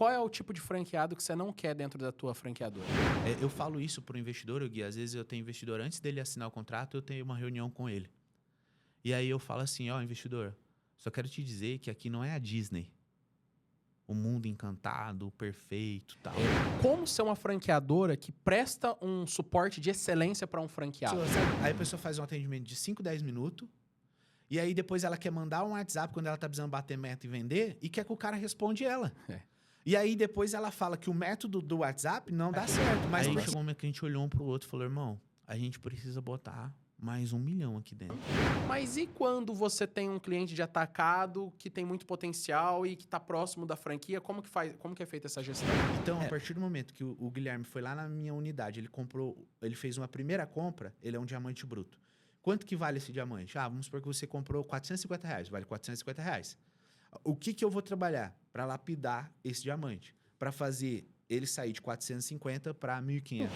qual é o tipo de franqueado que você não quer dentro da tua franqueadora? Eu falo isso para o investidor, Gui. Às vezes eu tenho investidor, antes dele assinar o contrato, eu tenho uma reunião com ele. E aí eu falo assim, investidor, só quero te dizer que aqui não é a Disney. O mundo encantado, perfeito, tal. Como ser uma franqueadora que presta um suporte de excelência para um franqueado? Aí a pessoa faz um atendimento de 5, 10 minutos, e aí depois ela quer mandar um WhatsApp quando ela tá precisando bater meta e vender, e quer que o cara responde ela. E aí depois ela fala que o método do WhatsApp não dá certo. Mas aí chegou um momento que a gente olhou um pro outro e falou, irmão, a gente precisa botar mais 1 milhão aqui dentro. Mas e quando você tem um cliente de atacado que tem muito potencial e que está próximo da franquia, como que é feita essa gestão? Então, a partir do momento que o Guilherme foi lá na minha unidade, ele fez uma primeira compra, ele é um diamante bruto. Quanto que vale esse diamante? Vamos supor que você comprou R$450, vale R$450. O que eu vou trabalhar para lapidar esse diamante? Para fazer ele sair de 450 para 1.500.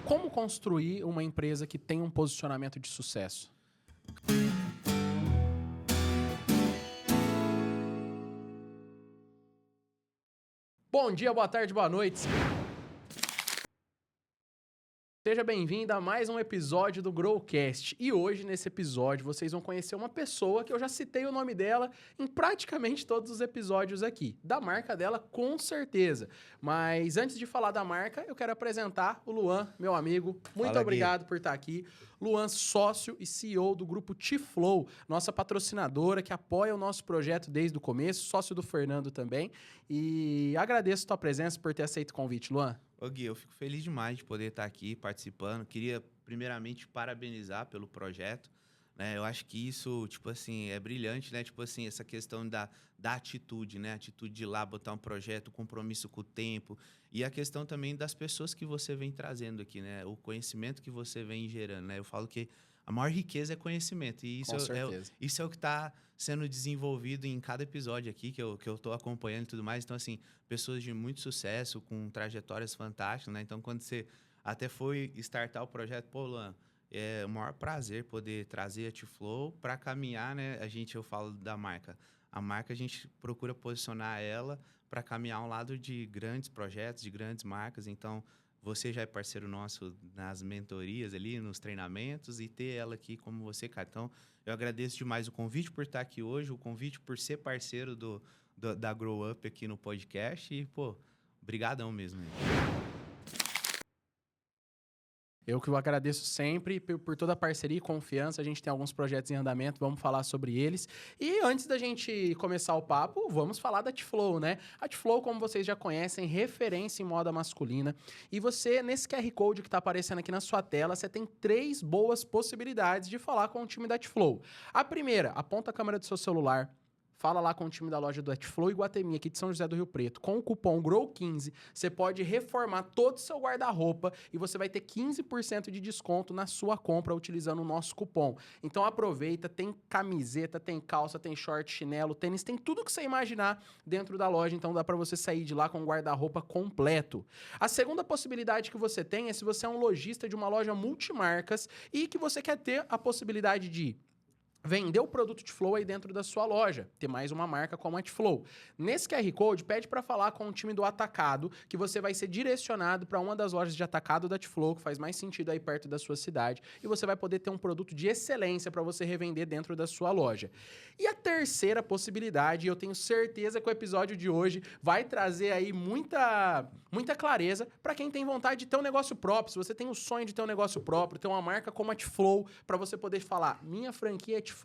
Como construir uma empresa que tem um posicionamento de sucesso? Bom dia, boa tarde, boa noite. Seja bem-vindo a mais um episódio do Growcast. E hoje, nesse episódio, vocês vão conhecer uma pessoa que eu já citei o nome dela em praticamente todos os episódios aqui. Da marca dela, com certeza. Mas antes de falar da marca, eu quero apresentar o Luan, meu amigo. Muito obrigado por estar aqui. Luan, sócio e CEO do grupo T-Flow, nossa patrocinadora que apoia o nosso projeto desde o começo, sócio do Fernando também. E agradeço a tua presença por ter aceito o convite, Luan. Ô Gui, eu fico feliz demais de poder estar aqui participando. Queria, primeiramente, parabenizar pelo projeto, né? Eu acho que isso, tipo assim, é brilhante, né? Tipo assim, essa questão da atitude, né? A atitude de ir lá botar um projeto, compromisso com o tempo. E a questão também das pessoas que você vem trazendo aqui, né? O conhecimento que você vem gerando, né? Eu falo que a maior riqueza é conhecimento. E isso isso é o que está sendo desenvolvido em cada episódio aqui, que eu estou acompanhando e tudo mais. Então, assim, pessoas de muito sucesso, com trajetórias fantásticas, né? Então, quando você até foi startar o projeto, pô, Luan, é o maior prazer poder trazer a T-Flow para caminhar, né? Eu falo da marca. A marca, a gente procura posicionar ela para caminhar ao lado de grandes projetos, de grandes marcas. Então, você já é parceiro nosso nas mentorias ali, nos treinamentos, e ter ela aqui como você, cara. Então, eu agradeço demais o convite por estar aqui hoje, o convite por ser parceiro da Grow Up aqui no podcast. E, pô, brigadão mesmo. Eu que agradeço sempre por toda a parceria e confiança. A gente tem alguns projetos em andamento, vamos falar sobre eles. E antes da gente começar o papo, vamos falar da T-Flow, né? A T-Flow, como vocês já conhecem, referência em moda masculina. E você, nesse QR Code que está aparecendo aqui na sua tela, você tem 3 boas possibilidades de falar com o time da T-Flow. A primeira, aponta a câmera do seu celular. Fala lá com o time da loja do T-Flow Iguatemi, aqui de São José do Rio Preto. Com o cupom GROW15, você pode reformar todo o seu guarda-roupa e você vai ter 15% de desconto na sua compra utilizando o nosso cupom. Então aproveita, tem camiseta, tem calça, tem short, chinelo, tênis, tem tudo que você imaginar dentro da loja. Então dá para você sair de lá com o guarda-roupa completo. A segunda possibilidade que você tem é se você é um lojista de uma loja multimarcas e que você quer ter a possibilidade de vender o produto T-Flow aí dentro da sua loja, ter mais uma marca como a T-Flow. Nesse QR Code, pede para falar com o time do atacado, que você vai ser direcionado para uma das lojas de atacado da T-Flow, que faz mais sentido aí perto da sua cidade, e você vai poder ter um produto de excelência para você revender dentro da sua loja. E a terceira possibilidade, eu tenho certeza que o episódio de hoje vai trazer aí muita clareza para quem tem vontade de ter um negócio próprio. Se você tem o sonho de ter um negócio próprio, ter uma marca como a T-Flow, para você poder falar, minha franquia é T-Flow,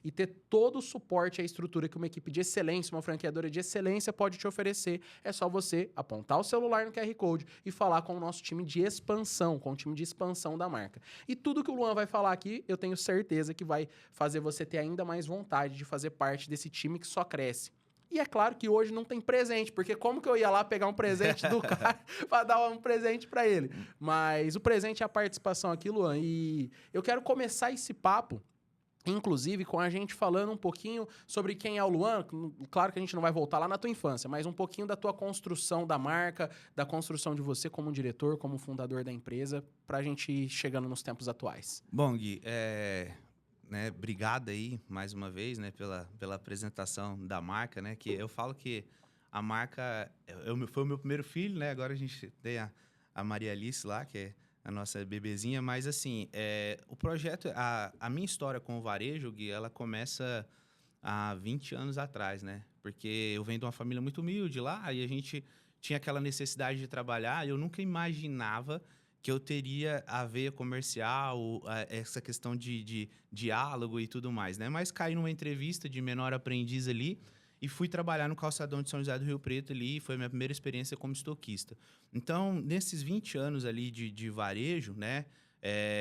e ter todo o suporte e a estrutura que uma equipe de excelência, uma franqueadora de excelência pode te oferecer, é só você apontar o celular no QR Code e falar com o nosso time de expansão, com o time de expansão da marca. E tudo que o Luan vai falar aqui, eu tenho certeza que vai fazer você ter ainda mais vontade de fazer parte desse time que só cresce. E é claro que hoje não tem presente, porque como que eu ia lá pegar um presente do cara para dar um presente para ele? Mas o presente é a participação aqui, Luan, e eu quero começar esse papo inclusive com a gente falando um pouquinho sobre quem é o Luan. Claro que a gente não vai voltar lá na tua infância, mas um pouquinho da tua construção da marca, da construção de você como diretor, como fundador da empresa, pra gente ir chegando nos tempos atuais. Bom, Gui, obrigado aí mais uma vez, né, pela apresentação da marca, né, que eu falo que A marca foi o meu primeiro filho, né? Agora a gente tem a Maria Alice lá, que é a nossa bebezinha. Mas, assim, o projeto, a minha história com o varejo, Gui, ela começa há 20 anos atrás, né? Porque eu venho de uma família muito humilde lá e a gente tinha aquela necessidade de trabalhar. E eu nunca imaginava que eu teria a veia comercial, essa questão de diálogo e tudo mais, né? Mas caí numa entrevista de menor aprendiz ali e fui trabalhar no calçadão de São José do Rio Preto ali, foi a minha primeira experiência como estoquista. Então, nesses 20 anos ali de varejo, né?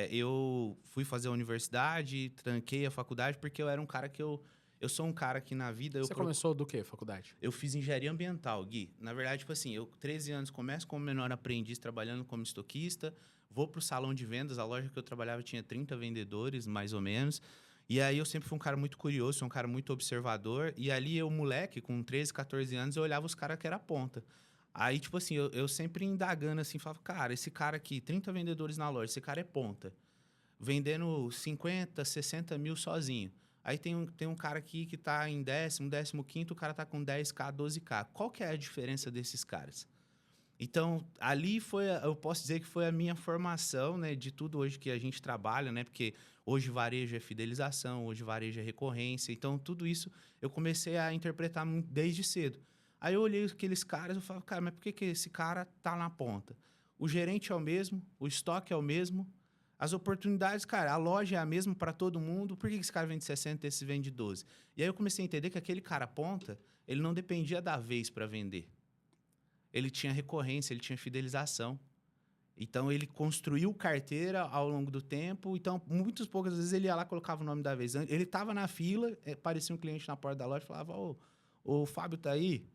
Eu fui fazer a universidade, tranquei a faculdade, porque eu era um cara que eu sou um cara que na vida... Você começou do quê, faculdade? Eu fiz engenharia ambiental, Gui. Na verdade, tipo assim, eu 13 anos começo como menor aprendiz trabalhando como estoquista, vou pro salão de vendas, a loja que eu trabalhava tinha 30 vendedores, mais ou menos. E aí eu sempre fui um cara muito curioso, sou um cara muito observador. E ali eu, moleque, com 13, 14 anos, eu olhava os caras que era ponta. Aí, tipo assim, eu sempre indagando assim, falava, cara, esse cara aqui, 30 vendedores na loja, esse cara é ponta. Vendendo 50, 60 mil sozinho. Aí tem um cara aqui que está em 15º, o cara está com 10K, 12K. Qual que é a diferença desses caras? Então, ali eu posso dizer que foi a minha formação, né, de tudo hoje que a gente trabalha, né, porque hoje varejo é fidelização, hoje varejo é recorrência. Então, tudo isso eu comecei a interpretar desde cedo. Aí eu olhei aqueles caras e falava, cara, mas por que esse cara tá na ponta? O gerente é o mesmo, o estoque é o mesmo, as oportunidades, cara, a loja é a mesma para todo mundo. Por que esse cara vende 60 e esse vende 12? E aí eu comecei a entender que aquele cara ponta, ele não dependia da vez para vender. Ele tinha recorrência, ele tinha fidelização. Então, ele construiu carteira ao longo do tempo. Então, muitas poucas vezes ele ia lá e colocava o nome da vez. Ele estava na fila, parecia um cliente na porta da loja e falava, o Fábio tá aí?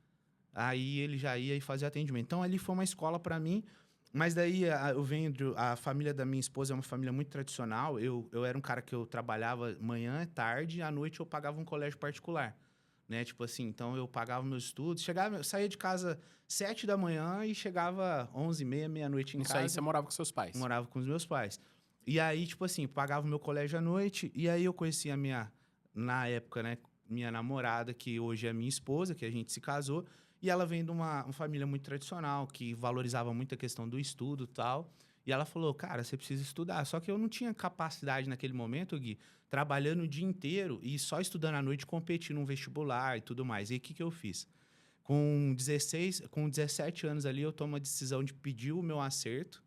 Aí ele já ia e fazia atendimento. Então, ali foi uma escola para mim. Mas daí eu venho a família da minha esposa é uma família muito tradicional. Eu era um cara que eu trabalhava manhã, tarde, à noite eu pagava um colégio particular, né? Tipo assim, então eu pagava meus estudos, saía de casa 7 da manhã e chegava 11h30, meia-noite em casa. Isso aí você morava com seus pais? Morava com os meus pais. E aí, tipo assim, pagava o meu colégio à noite e aí eu conheci na época, né, minha namorada, que hoje é minha esposa, que a gente se casou. E ela vem de uma família muito tradicional, que valorizava muito a questão do estudo e tal. E ela falou, cara, você precisa estudar. Só que eu não tinha capacidade naquele momento, Gui, trabalhando o dia inteiro e só estudando à noite, competindo num vestibular e tudo mais. E aí, o que eu fiz? Com 17 anos ali, eu tomo a decisão de pedir o meu acerto,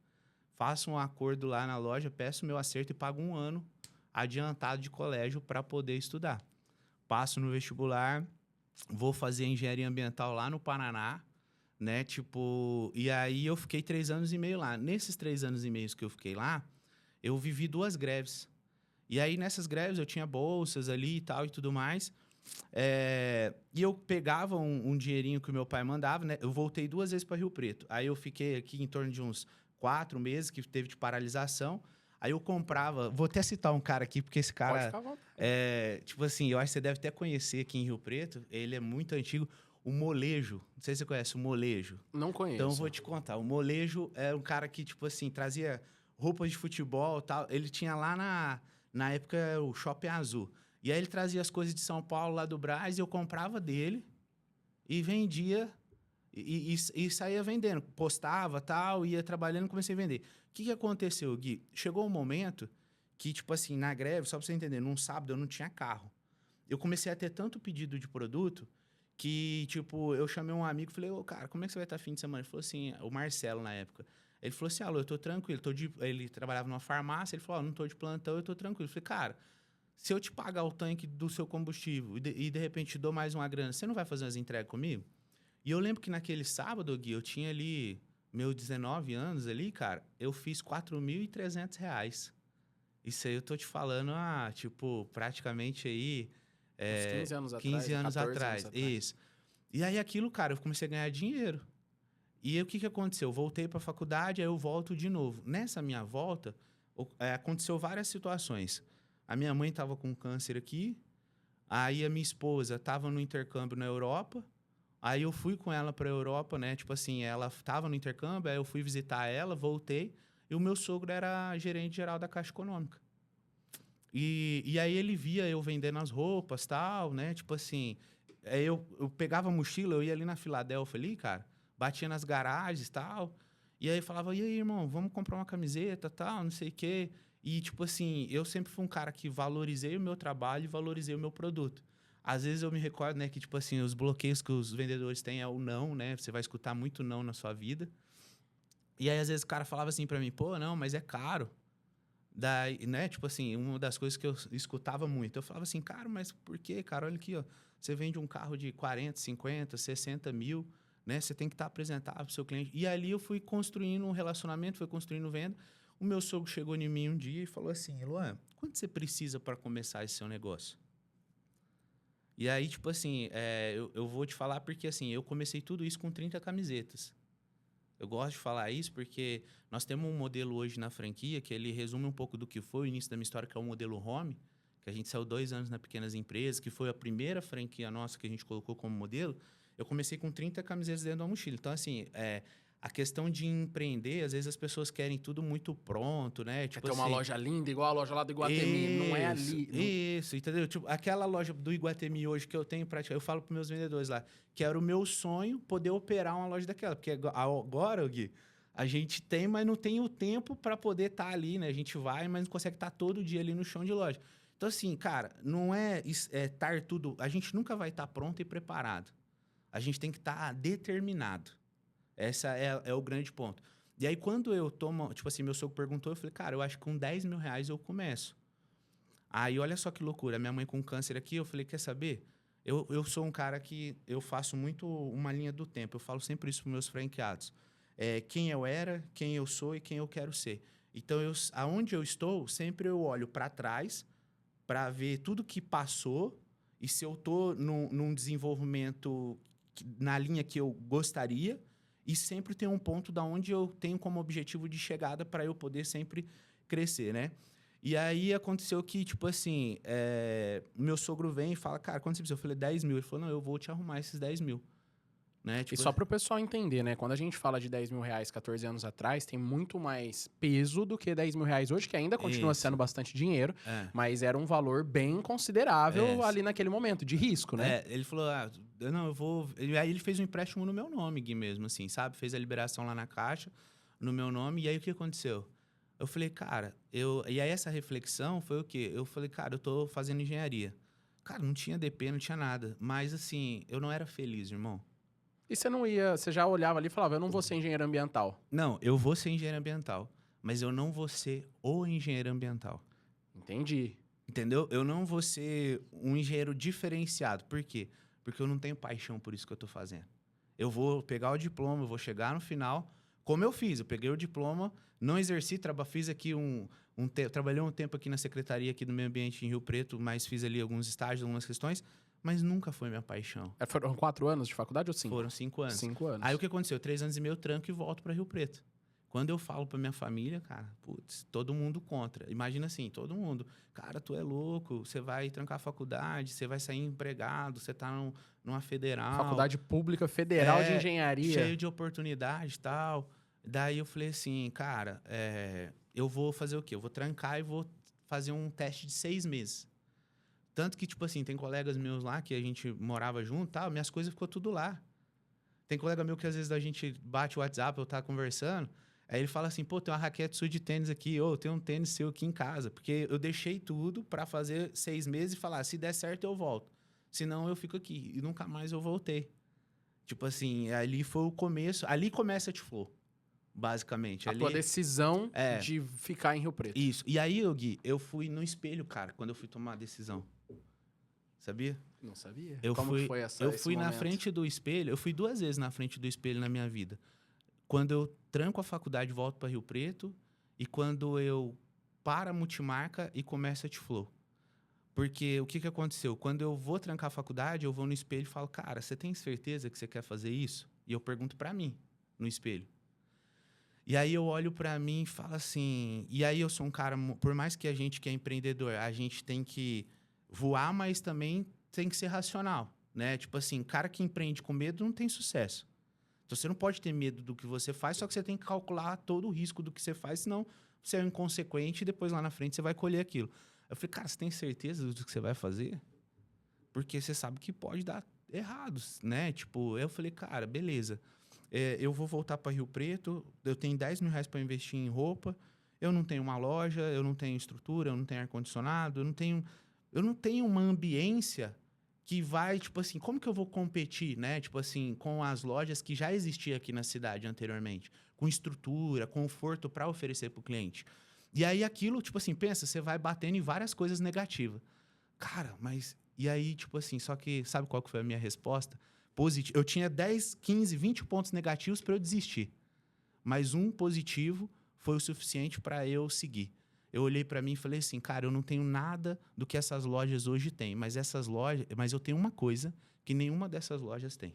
faço um acordo lá na loja, peço o meu acerto e pago 1 ano adiantado de colégio para poder estudar. Passo no vestibular, vou fazer engenharia ambiental lá no Paraná, né? Tipo, e aí eu fiquei 3 anos e meio lá. Nesses 3 anos e meio que eu fiquei lá, eu vivi 2 greves. E aí, nessas greves, eu tinha bolsas ali e tal e tudo mais. E eu pegava um dinheirinho que o meu pai mandava, né? Eu voltei 2 vezes para Rio Preto. Aí eu fiquei aqui em torno de uns 4 meses que teve de paralisação. Aí eu comprava... Vou até citar um cara aqui, porque esse cara... Pode ficar à vontade. Tipo assim, eu acho que você deve até conhecer aqui em Rio Preto. Ele é muito antigo. O Molejo. Não sei se você conhece o Molejo. Não conheço. Então, eu vou te contar. O Molejo era um cara que, tipo assim, trazia roupas de futebol e tal. Ele tinha lá na época o Shopping Azul. E aí ele trazia as coisas de São Paulo, lá do Brás, e eu comprava dele e vendia e saía vendendo. Postava, tal, ia trabalhando e comecei a vender. O que aconteceu, Gui? Chegou um momento que, tipo assim, na greve, só pra você entender, num sábado eu não tinha carro. Eu comecei a ter tanto pedido de produto que, tipo, eu chamei um amigo e falei, ô, cara, como é que você vai estar fim de semana? Ele falou assim, o Marcelo, na época. Ele falou assim, alô, eu tô tranquilo. Ele trabalhava numa farmácia, ele falou, não tô de plantão, eu tô tranquilo. Eu falei, cara, se eu te pagar o tanque do seu combustível e de repente te dou mais uma grana, você não vai fazer umas entregas comigo? E eu lembro que naquele sábado, Gui, eu tinha ali meus 19 anos ali, cara, eu fiz R$ 4.300. Isso aí eu tô te falando, tipo, praticamente aí... Uns 15 anos 15 atrás, anos 14 atrás, anos atrás. isso. E aí aquilo, cara, eu comecei a ganhar dinheiro. E aí o que aconteceu? Eu voltei para a faculdade, aí eu volto de novo. Nessa minha volta, aconteceu várias situações. A minha mãe estava com câncer aqui, aí a minha esposa estava no intercâmbio na Europa, aí eu fui com ela para a Europa, né? Tipo assim, ela estava no intercâmbio, aí eu fui visitar ela, voltei, e o meu sogro era gerente geral da Caixa Econômica. E aí ele via eu vendendo as roupas, tal, né? Tipo assim, Aí eu pegava a mochila, eu ia ali na Filadélfia ali, cara, batia nas garagens e tal, e aí falava, e aí, irmão, vamos comprar uma camiseta, tal, não sei o quê. E, tipo assim, eu sempre fui um cara que valorizei o meu trabalho e valorizei o meu produto. Às vezes eu me recordo, né, que, tipo assim, os bloqueios que os vendedores têm é o não, né? Você vai escutar muito não na sua vida. E aí, às vezes, o cara falava assim pra mim, pô, não, mas é caro. Daí, né, tipo assim, uma das coisas que eu escutava muito, eu falava assim, cara, mas por quê, cara? Olha aqui, ó, você vende um carro de 40, 50, 60 mil, né? Você tem que estar apresentável pro seu cliente. E ali eu fui construindo um relacionamento, fui construindo venda. O meu sogro chegou em mim um dia e falou assim, Luan, quanto você precisa para começar esse seu negócio? E aí, tipo assim, eu vou te falar porque, assim, eu comecei tudo isso com 30 camisetas. Eu gosto de falar isso porque nós temos um modelo hoje na franquia que ele resume um pouco do que foi o início da minha história, que é o modelo Home, que a gente saiu 2 anos na Pequenas Empresas, que foi a primeira franquia nossa que a gente colocou como modelo. Eu comecei com 30 camisetas dentro da mochila. Então, assim, a questão de empreender, às vezes as pessoas querem tudo muito pronto, né? Quer Tipo ter uma assim, loja linda, igual a loja lá do Iguatemi. Não é isso, ali. isso, entendeu? Tipo, aquela loja do Iguatemi hoje que eu tenho praticamente, eu falo para meus vendedores lá, que era o meu sonho poder operar uma loja daquela, porque agora, Gui, a gente tem, mas não tem o tempo para poder estar ali, né? A gente vai, mas não consegue estar todo dia ali no chão de loja. Então, assim, cara, não é estar tudo. A gente nunca vai estar pronto e preparado. A gente tem que estar determinado. Essa é o grande ponto. E aí, quando eu tomo, tipo assim, meu sogro perguntou, eu falei, cara, eu acho que com 10 mil reais eu começo. Aí, olha só que loucura. Minha mãe com câncer aqui, eu falei, quer saber? Eu sou um cara que eu faço muito uma linha do tempo. Eu falo sempre isso para meus franqueados. Quem eu era, quem eu sou e quem eu quero ser. Então, aonde eu estou, sempre eu olho para trás para ver tudo que passou e se eu estou num desenvolvimento na linha que eu gostaria e sempre tem um ponto da onde eu tenho como objetivo de chegada para eu poder sempre crescer, né? E aí aconteceu que, tipo assim, meu sogro vem e fala, cara, quanto você precisa? Eu falei, 10 mil. Ele falou, não, eu vou te arrumar esses 10 mil. Né? E Tipo, só para o pessoal entender, né? Quando a gente fala de 10 mil reais 14 anos atrás, tem muito mais peso do que 10 mil reais hoje, que ainda continua isso. sendo bastante dinheiro, É. mas era um valor bem considerável ali naquele momento, de risco, né? Ele falou, não, eu vou... Aí ele fez um empréstimo no meu nome, Gui, mesmo, assim, sabe? Fez a liberação lá na Caixa, no meu nome, e aí o que aconteceu? Eu falei, cara, E aí essa reflexão foi o quê? Eu falei, cara, eu tô fazendo engenharia. Cara, não tinha DP, não tinha nada. Mas, assim, eu não era feliz, irmão. E você não ia, você já olhava ali e falava, eu não vou ser engenheiro ambiental. Não, eu vou ser engenheiro ambiental, mas eu não vou ser o engenheiro ambiental. Entendi. Entendeu? Eu não vou ser um engenheiro diferenciado. Por quê? Porque eu não tenho paixão por isso que eu tô fazendo. Eu vou pegar o diploma, eu vou chegar no final, como eu fiz. Eu peguei o diploma, não exerci, fiz aqui trabalhei um tempo aqui na secretaria aqui do meio ambiente em Rio Preto, mas fiz ali alguns estágios, algumas questões, mas nunca foi minha paixão. Foram 4 anos de faculdade ou 5? Foram 5 anos. 5 anos. Aí o que aconteceu? 3 anos e meio eu tranco e volto para Rio Preto. Quando eu falo pra minha família, cara, putz, todo mundo contra. Imagina assim, todo mundo. Cara, tu é louco, você vai trancar a faculdade, você vai sair empregado, você tá numa federal. Faculdade Pública Federal de Engenharia. Cheio de oportunidade e tal. Daí eu falei assim, cara, eu vou fazer o quê? Eu vou trancar e vou fazer um teste de 6 meses. Tanto que, tipo assim, tem colegas meus lá que a gente morava junto e tal, minhas coisas ficou tudo lá. Tem colega meu que às vezes a gente bate o WhatsApp, eu tá conversando, aí ele fala assim, pô, tem uma raquete sua de tênis aqui, ou tem um tênis seu aqui em casa. Porque eu deixei tudo para fazer 6 meses e falar, se der certo eu volto. Senão eu fico aqui. E nunca mais eu voltei. Tipo assim, ali foi o começo. Ali começa a T-Flow, basicamente. A tua decisão de ficar em Rio Preto. Isso. E aí, Gui, eu fui no espelho, cara, quando eu fui tomar a decisão. Sabia? Não sabia. Como foi eu fui na frente do espelho, eu fui 2 vezes na frente do espelho na minha vida. Quando eu tranco a faculdade e volto para Rio Preto, e quando eu paro a multimarca e começo a T-Flow. Porque o que aconteceu? Quando eu vou trancar a faculdade, eu vou no espelho e falo, cara, você tem certeza que você quer fazer isso? E eu pergunto para mim, no espelho. E aí eu olho para mim e falo assim... E aí eu sou um cara... Por mais que a gente que é empreendedor, a gente tem que voar, mas também tem que ser racional, né? Tipo assim, cara que empreende com medo não tem sucesso. Então, você não pode ter medo do que você faz, só que você tem que calcular todo o risco do que você faz, senão você é inconsequente e depois lá na frente você vai colher aquilo. Eu falei, cara, você tem certeza do que você vai fazer? Porque você sabe que pode dar errados, né? Tipo, eu falei, cara, beleza. Eu vou voltar para Rio Preto, eu tenho R$ 10.000 para investir em roupa, eu não tenho uma loja, eu não tenho estrutura, eu não tenho ar-condicionado, eu não tenho uma ambiência que vai, tipo assim, como que eu vou competir, né? Tipo assim, com as lojas que já existiam aqui na cidade anteriormente, com estrutura, conforto para oferecer para o cliente. E aí aquilo, tipo assim, pensa, você vai batendo em várias coisas negativas. Cara, mas... E aí, tipo assim, só que sabe qual que foi a minha resposta? Eu tinha 10, 15, 20 pontos negativos para eu desistir. Mas um positivo foi o suficiente para eu seguir. Eu olhei para mim e falei assim, cara, eu não tenho nada do que essas lojas hoje têm, mas eu tenho uma coisa que nenhuma dessas lojas tem.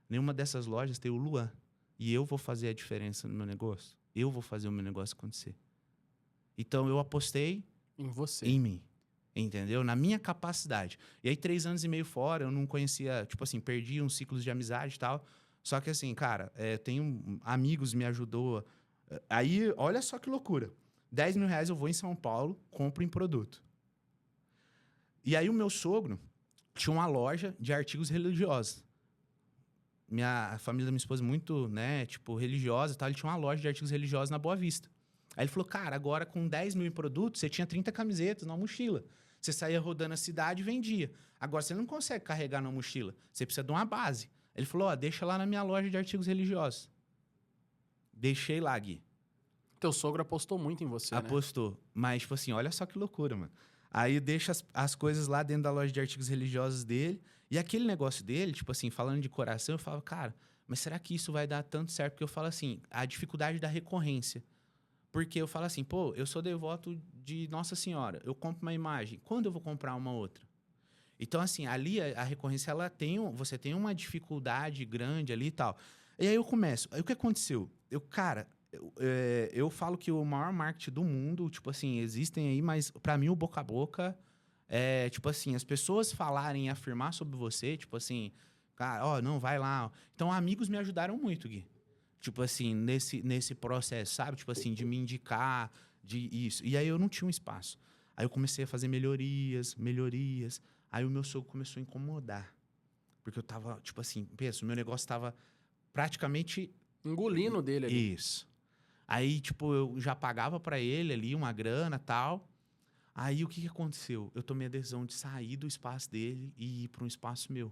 Nenhuma dessas lojas tem o Luan. E eu vou fazer a diferença no meu negócio. Eu vou fazer o meu negócio acontecer. Então eu apostei Em você. em mim. Entendeu? Na minha capacidade. E aí, 3 anos e meio fora, eu não conhecia, tipo assim, perdi uns ciclos de amizade e tal. Só que assim, cara, tenho amigos me ajudou. Aí, olha só que loucura. R$ 10.000 eu vou em São Paulo, compro em produto. E aí o meu sogro tinha uma loja de artigos religiosos. A família da minha esposa é muito, né, tipo, religiosa e tal. Ele tinha uma loja de artigos religiosos na Boa Vista. Aí ele falou, cara, agora com 10.000 em produtos, você tinha 30 camisetas na mochila. Você saía rodando a cidade e vendia. Agora você não consegue carregar na mochila. Você precisa de uma base. Ele falou, deixa lá na minha loja de artigos religiosos. Deixei lá, Gui. Teu sogro apostou muito em você, Apostou. Né? Mas, tipo assim, olha só que loucura, mano. Aí deixa as coisas lá dentro da loja de artigos religiosos dele. E aquele negócio dele, tipo assim, falando de coração, eu falo, cara, mas será que isso vai dar tanto certo? Porque eu falo assim, a dificuldade da recorrência. Porque eu falo assim, pô, eu sou devoto de Nossa Senhora. Eu compro uma imagem. Quando eu vou comprar uma outra? Então, assim, ali a recorrência, você tem uma dificuldade grande ali e tal. E aí eu começo. Aí o que aconteceu? Eu falo que o maior marketing do mundo, tipo assim, existem aí, mas pra mim o boca a boca é, tipo assim, as pessoas falarem e afirmar sobre você, tipo assim, cara, não, vai lá. Então, amigos me ajudaram muito, Gui. Tipo assim, nesse processo, sabe? Tipo assim, de me indicar, de isso. E aí eu não tinha um espaço. Aí eu comecei a fazer melhorias. Aí o meu sogro começou a incomodar. Porque eu tava, tipo assim, pensa, o meu negócio tava praticamente... Engolindo dele ali. Isso. Aí, tipo, eu já pagava pra ele ali uma grana e tal. Aí o que aconteceu? Eu tomei a decisão de sair do espaço dele e ir para um espaço meu.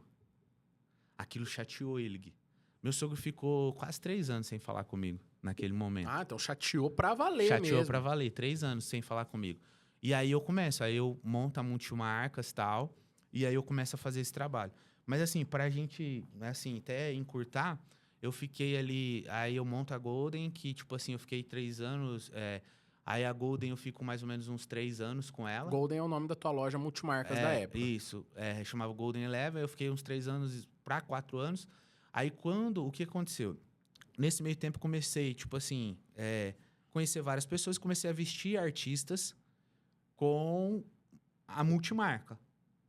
Aquilo chateou ele, Gui. Meu sogro ficou quase 3 anos sem falar comigo naquele momento. Ah, então chateou pra valer Chateou mesmo. pra valer, 3 anos sem falar comigo. E aí eu monto a multimarcas e tal, e aí eu começo a fazer esse trabalho. Mas assim, pra gente, assim, até encurtar, eu fiquei ali, aí eu monto a Golden, que tipo assim, eu fiquei 3 anos, aí a Golden eu fico mais ou menos uns 3 anos com ela. Golden é o nome da tua loja multimarcas da época. Isso, chamava Golden Eleven, eu fiquei uns 3 anos pra 4 anos. Aí o que aconteceu? Nesse meio tempo comecei, tipo assim, conhecer várias pessoas, comecei a vestir artistas com a multimarca,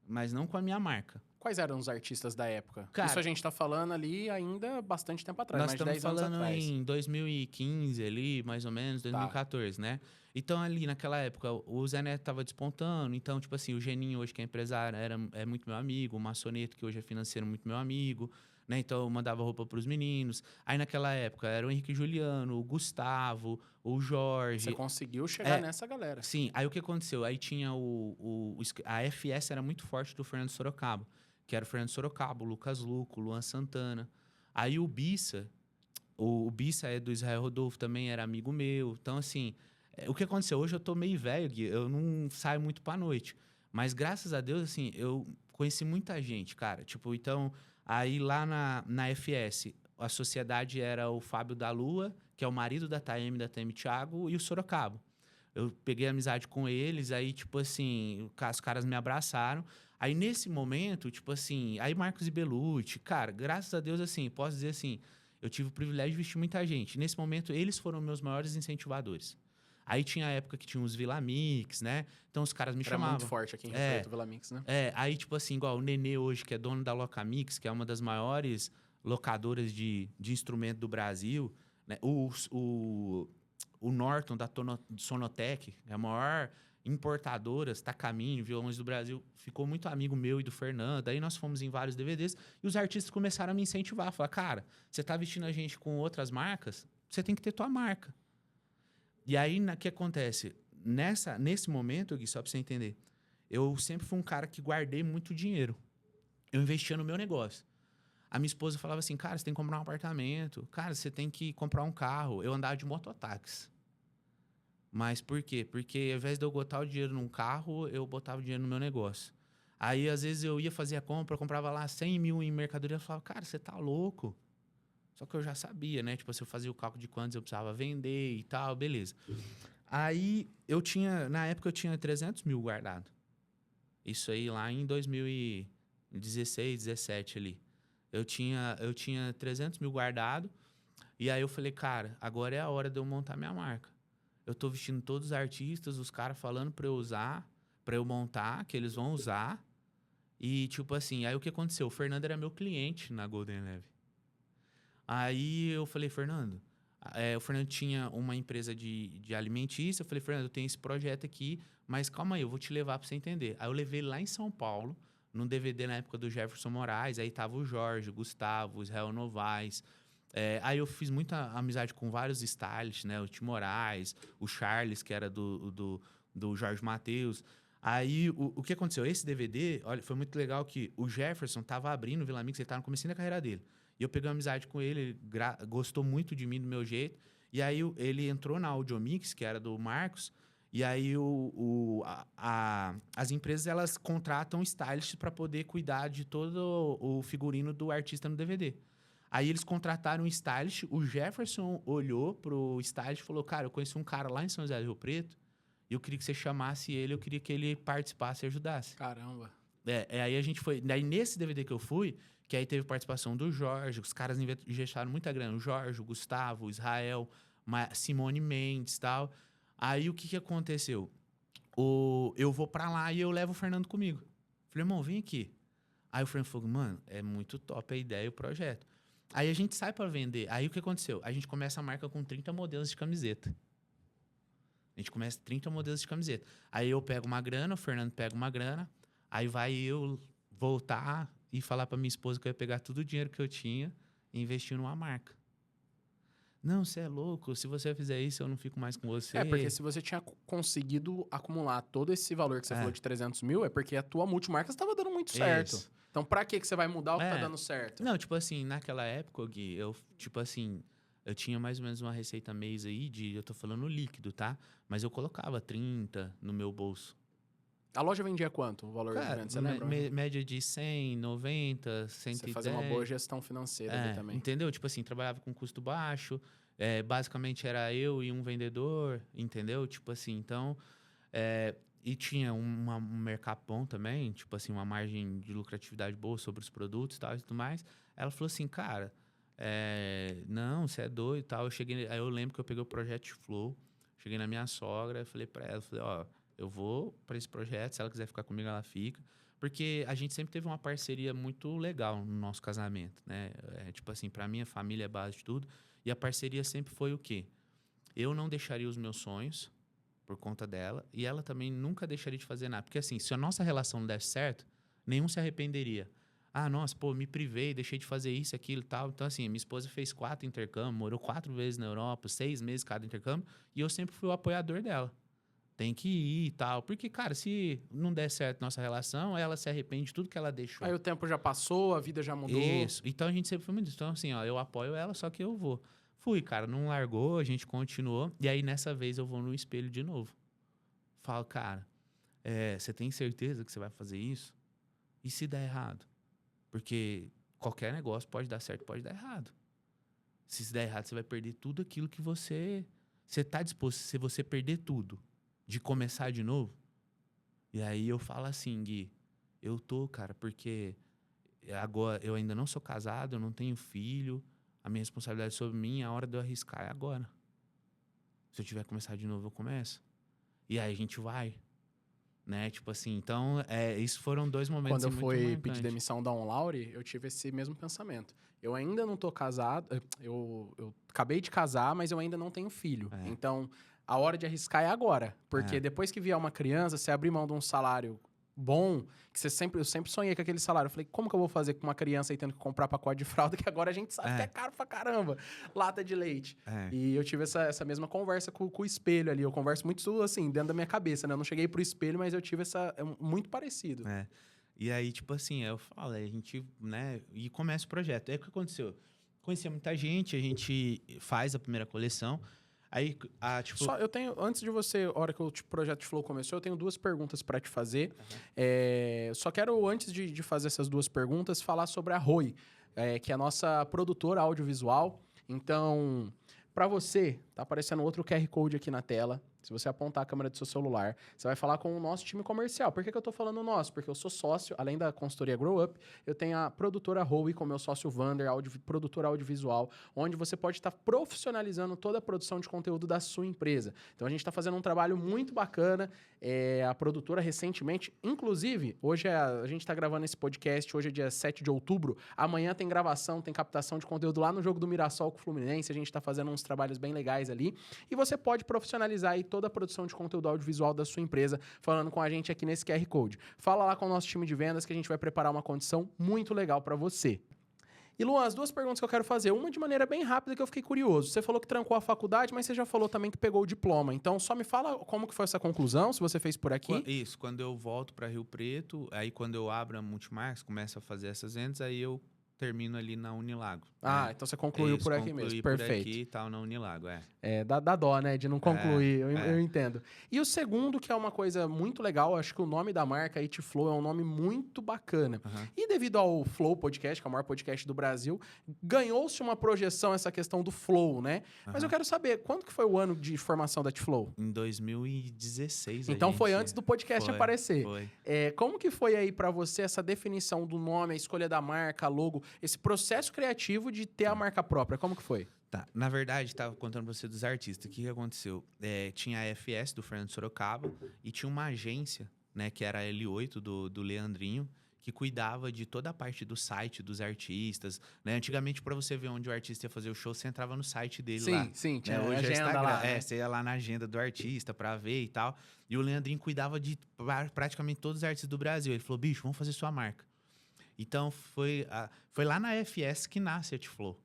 mas não com a minha marca. Quais eram os artistas da época? Cara, isso a gente tá falando ali ainda bastante tempo atrás, nós mais de estamos 10 anos falando atrás. em 2015 ali, mais ou menos, 2014, né? Então ali naquela época o Zé Neto tava despontando, então tipo assim, o Geninho hoje que é empresário é muito meu amigo, o Maçoneto que hoje é financeiro muito meu amigo, né? Então eu mandava roupa pros meninos. Aí naquela época era o Henrique Juliano, o Gustavo, o Jorge. Você conseguiu chegar nessa galera. Sim, aí o que aconteceu? Aí tinha a FS era muito forte do Fernando Sorocaba, que era o Fernando Sorocaba, o Lucas Luco, o Luan Santana. Aí o Bissa é do Israel Rodolfo, também era amigo meu. Então, assim, o que aconteceu? Hoje eu tô meio velho, Gui, eu não saio muito pra noite. Mas, graças a Deus, assim, eu conheci muita gente, cara. Tipo, então, aí lá na FS, a sociedade era o Fábio da Lua, que é o marido da TM Thiago, e o Sorocaba. Eu peguei amizade com eles, aí, tipo assim, os caras me abraçaram. Aí, nesse momento, tipo assim, aí Marcos e Belucci, cara, graças a Deus, assim, posso dizer assim, eu tive o privilégio de vestir muita gente. Nesse momento, eles foram meus maiores incentivadores. Aí tinha a época que tinha os Vila Mix, né? Então os caras me chamavam. Era muito forte aqui em Rio Preto, o Vila Mix, né? Aí tipo assim, igual o Nenê hoje, que é dono da Loca Mix, que é uma das maiores locadoras de instrumento do Brasil, né? O Norton da Sonotec, é a maior importadoras, Takamine, Violões do Brasil, ficou muito amigo meu e do Fernando. Aí nós fomos em vários DVDs e os artistas começaram a me incentivar. Falaram, cara, você tá vestindo a gente com outras marcas, você tem que ter tua marca. E aí, o que acontece? Nesse momento, Gui, só pra você entender, eu sempre fui um cara que guardei muito dinheiro. Eu investia no meu negócio. A minha esposa falava assim, cara, você tem que comprar um apartamento. Cara, você tem que comprar um carro. Eu andava de mototáxi. Mas por quê? Porque ao invés de eu botar o dinheiro num carro, eu botava o dinheiro no meu negócio. Aí, às vezes, eu ia fazer a compra, eu comprava lá 100 mil em mercadoria, eu falava, cara, você tá louco? Só que eu já sabia, né? Tipo, se eu fazia o cálculo de quantos eu precisava vender e tal, beleza. Aí, na época, eu tinha 300 mil guardado. Isso aí lá em 2016, 17 ali. Eu tinha 300 mil guardado. E aí eu falei, cara, agora é a hora de eu montar minha marca. Eu tô vestindo todos os artistas, os caras falando pra eu usar, pra eu montar, que eles vão usar. E, tipo assim, aí o que aconteceu? O Fernando era meu cliente na Golden Leve. Aí eu falei, Fernando, o Fernando tinha uma empresa de alimentícia. Eu falei, Fernando, eu tenho esse projeto aqui, mas calma aí, eu vou te levar pra você entender. Aí eu levei lá em São Paulo, num DVD na época do Jefferson Moraes, aí tava o Jorge, o Gustavo, o Israel Novaes. Aí eu fiz muita amizade com vários stylists, né? O Tim Moraes, o Charles, que era do Jorge Mateus. Aí, o que aconteceu? Esse DVD, olha, foi muito legal que o Jefferson tava abrindo o Vila Mix, ele tava no comecinho da carreira dele. E eu peguei uma amizade com ele, ele gostou muito de mim, do meu jeito. E aí, ele entrou na Audiomix, que era do Marcos, e aí as empresas, elas contratam stylists para poder cuidar de todo o figurino do artista no DVD. Aí eles contrataram um stylist, o Jefferson olhou pro stylist e falou, cara, eu conheci um cara lá em São José do Rio Preto, e eu queria que você chamasse ele, eu queria que ele participasse e ajudasse. Caramba. Aí a gente foi... Daí nesse DVD que eu fui, que aí teve participação do Jorge, os caras investiram muita grana, o Jorge, o Gustavo, o Israel, Simone Mendes e tal. Aí o que aconteceu? Eu vou pra lá e eu levo o Fernando comigo. Falei, irmão, vem aqui. Aí o Fernando falou, mano, é muito top a ideia e o projeto. Aí a gente sai pra vender. Aí o que aconteceu? A gente começa a marca com 30 modelos de camiseta. A gente começa 30 modelos de camiseta. Aí eu pego uma grana, o Fernando pega uma grana. Aí vai eu voltar e falar pra minha esposa que eu ia pegar todo o dinheiro que eu tinha e investir numa marca. Não, você é louco. Se você fizer isso, eu não fico mais com você. Porque se você tinha conseguido acumular todo esse valor que você falou de 300 mil, é porque a tua multimarca estava dando muito certo. Isso. Então, pra que você vai mudar o que tá dando certo? Não, tipo assim, naquela época, Gui, eu tinha mais ou menos uma receita mês aí eu tô falando líquido, tá? Mas eu colocava 30 no meu bolso. A loja vendia quanto, o valor de venda, você lembra? Média de 100, 90, 110. Você fazia uma boa gestão financeira ali também. Entendeu? Tipo assim, trabalhava com custo baixo, basicamente era eu e um vendedor, entendeu? Tipo assim, então... E tinha um mercado bom também, tipo assim, uma margem de lucratividade boa sobre os produtos e tal e tudo mais. Ela falou assim, cara, não, você é doido e tal. Aí eu lembro que eu peguei o projeto Flow, cheguei na minha sogra, falei pra ela, ó, eu vou pra esse projeto, se ela quiser ficar comigo, ela fica. Porque a gente sempre teve uma parceria muito legal no nosso casamento, né? Tipo assim, pra mim a família é a base de tudo. E a parceria sempre foi o quê? Eu não deixaria os meus sonhos por conta dela, e ela também nunca deixaria de fazer nada. Porque assim, se a nossa relação não desse certo, nenhum se arrependeria. Ah, nossa, pô, me privei, deixei de fazer isso, aquilo e tal. Então assim, minha esposa fez 4 intercâmbios, morou 4 vezes na Europa, 6 meses cada intercâmbio, e eu sempre fui o apoiador dela. Tem que ir e tal. Porque, cara, se não der certo nossa relação, ela se arrepende de tudo que ela deixou. Aí o tempo já passou, a vida já mudou. Isso. Então a gente sempre foi muito isso. Então assim, ó, eu apoio ela, só que eu vou. Fui, cara, não largou, a gente continuou. E aí, nessa vez, eu vou no espelho de novo. Falo, cara, você tem certeza que você vai fazer isso? E se der errado? Porque qualquer negócio pode dar certo, pode dar errado. Se der errado, você vai perder tudo aquilo que você está disposto. Se você perder tudo, de começar de novo. E aí eu falo assim, Gui, eu tô, cara, porque agora eu ainda não sou casado, eu não tenho filho. A minha responsabilidade sobre mim, a hora de eu arriscar é agora. Se eu tiver que começar de novo, eu começo. E aí a gente vai, né? Tipo assim, então, isso foram 2 momentos Quando eu muito fui marcantes. pedir demissão da OnLaure, eu tive esse mesmo pensamento. Eu ainda não tô casado, eu acabei de casar, mas eu ainda não tenho filho. Então, a hora de arriscar é agora. Porque depois que vier uma criança, você abrir mão de um salário bom, que eu sempre sonhei com aquele salário. Eu falei, como que eu vou fazer com uma criança aí tendo que comprar pacote de fralda, que agora a gente sabe que é caro pra caramba, lata de leite. E eu tive essa mesma conversa com o espelho ali. Eu converso muito assim, dentro da minha cabeça, né? Eu não cheguei pro espelho, mas eu tive muito parecido. E aí, tipo assim, eu falo, a gente, né, e começa o projeto. Aí o que aconteceu? Conhecia muita gente, a gente faz a primeira coleção. Aí, tipo... Só, eu tenho, antes de você, a hora que o projeto de Flow começou, eu tenho 2 perguntas para te fazer. Só quero, antes de fazer essas 2 perguntas, falar sobre a Roi, que é a nossa produtora audiovisual. Então, para você, tá aparecendo outro QR Code aqui na tela. Se você apontar a câmera do seu celular, você vai falar com o nosso time comercial. Por que eu tô falando nosso? Porque eu sou sócio, além da consultoria Grow Up, eu tenho a produtora Howie com meu sócio Vander, produtora audiovisual, onde você pode estar profissionalizando toda a produção de conteúdo da sua empresa. Então a gente está fazendo um trabalho muito bacana. A produtora recentemente, inclusive, hoje a gente está gravando esse podcast, hoje é dia 7 de outubro. Amanhã tem gravação, tem captação de conteúdo lá no jogo do Mirassol com o Fluminense. A gente está fazendo uns trabalhos bem legais ali. E você pode profissionalizar aí toda a produção de conteúdo audiovisual da sua empresa, falando com a gente aqui nesse QR Code. Fala lá com o nosso time de vendas que a gente vai preparar uma condição muito legal para você. E Luan, as 2 perguntas que eu quero fazer, uma de maneira bem rápida que eu fiquei curioso. Você falou que trancou a faculdade, mas você já falou também que pegou o diploma. Então, só me fala como que foi essa conclusão, se você fez por aqui. Isso, quando eu volto para Rio Preto, aí quando eu abro a Multimarcas, começo a fazer essas vendas, aí eu termino ali na Unilago. Então você concluiu por aqui mesmo. Perfeito. Por aqui e tal, na Unilago, dá dó, né, de não concluir, eu entendo. E o segundo, que é uma coisa muito legal, acho que o nome da marca, It Flow, é um nome muito bacana. E devido ao Flow Podcast, que é o maior podcast do Brasil, ganhou-se uma projeção essa questão do Flow, né? Mas eu quero saber, quando que foi o ano de formação da It Flow? Em 2016. Então foi antes do podcast aparecer. Foi. Como que foi aí pra você essa definição do nome, a escolha da marca, logo, esse processo criativo de ter a marca própria? Como que foi? Tá, na verdade, tava contando pra você dos artistas. O que aconteceu? Tinha a FS, do Fernando Sorocaba, e tinha uma agência, né, que era a L8, do Leandrinho, que cuidava de toda a parte do site dos artistas, né? Antigamente, para você ver onde o artista ia fazer o show, você entrava no site dele lá. Sim, tinha Hoje agenda é Instagram, lá. Né? Você ia lá na agenda do artista para ver e tal. E o Leandrinho cuidava de praticamente todos os artistas do Brasil. Ele falou, bicho, vamos fazer sua marca. Então, foi lá na FS que nasce a It Flow.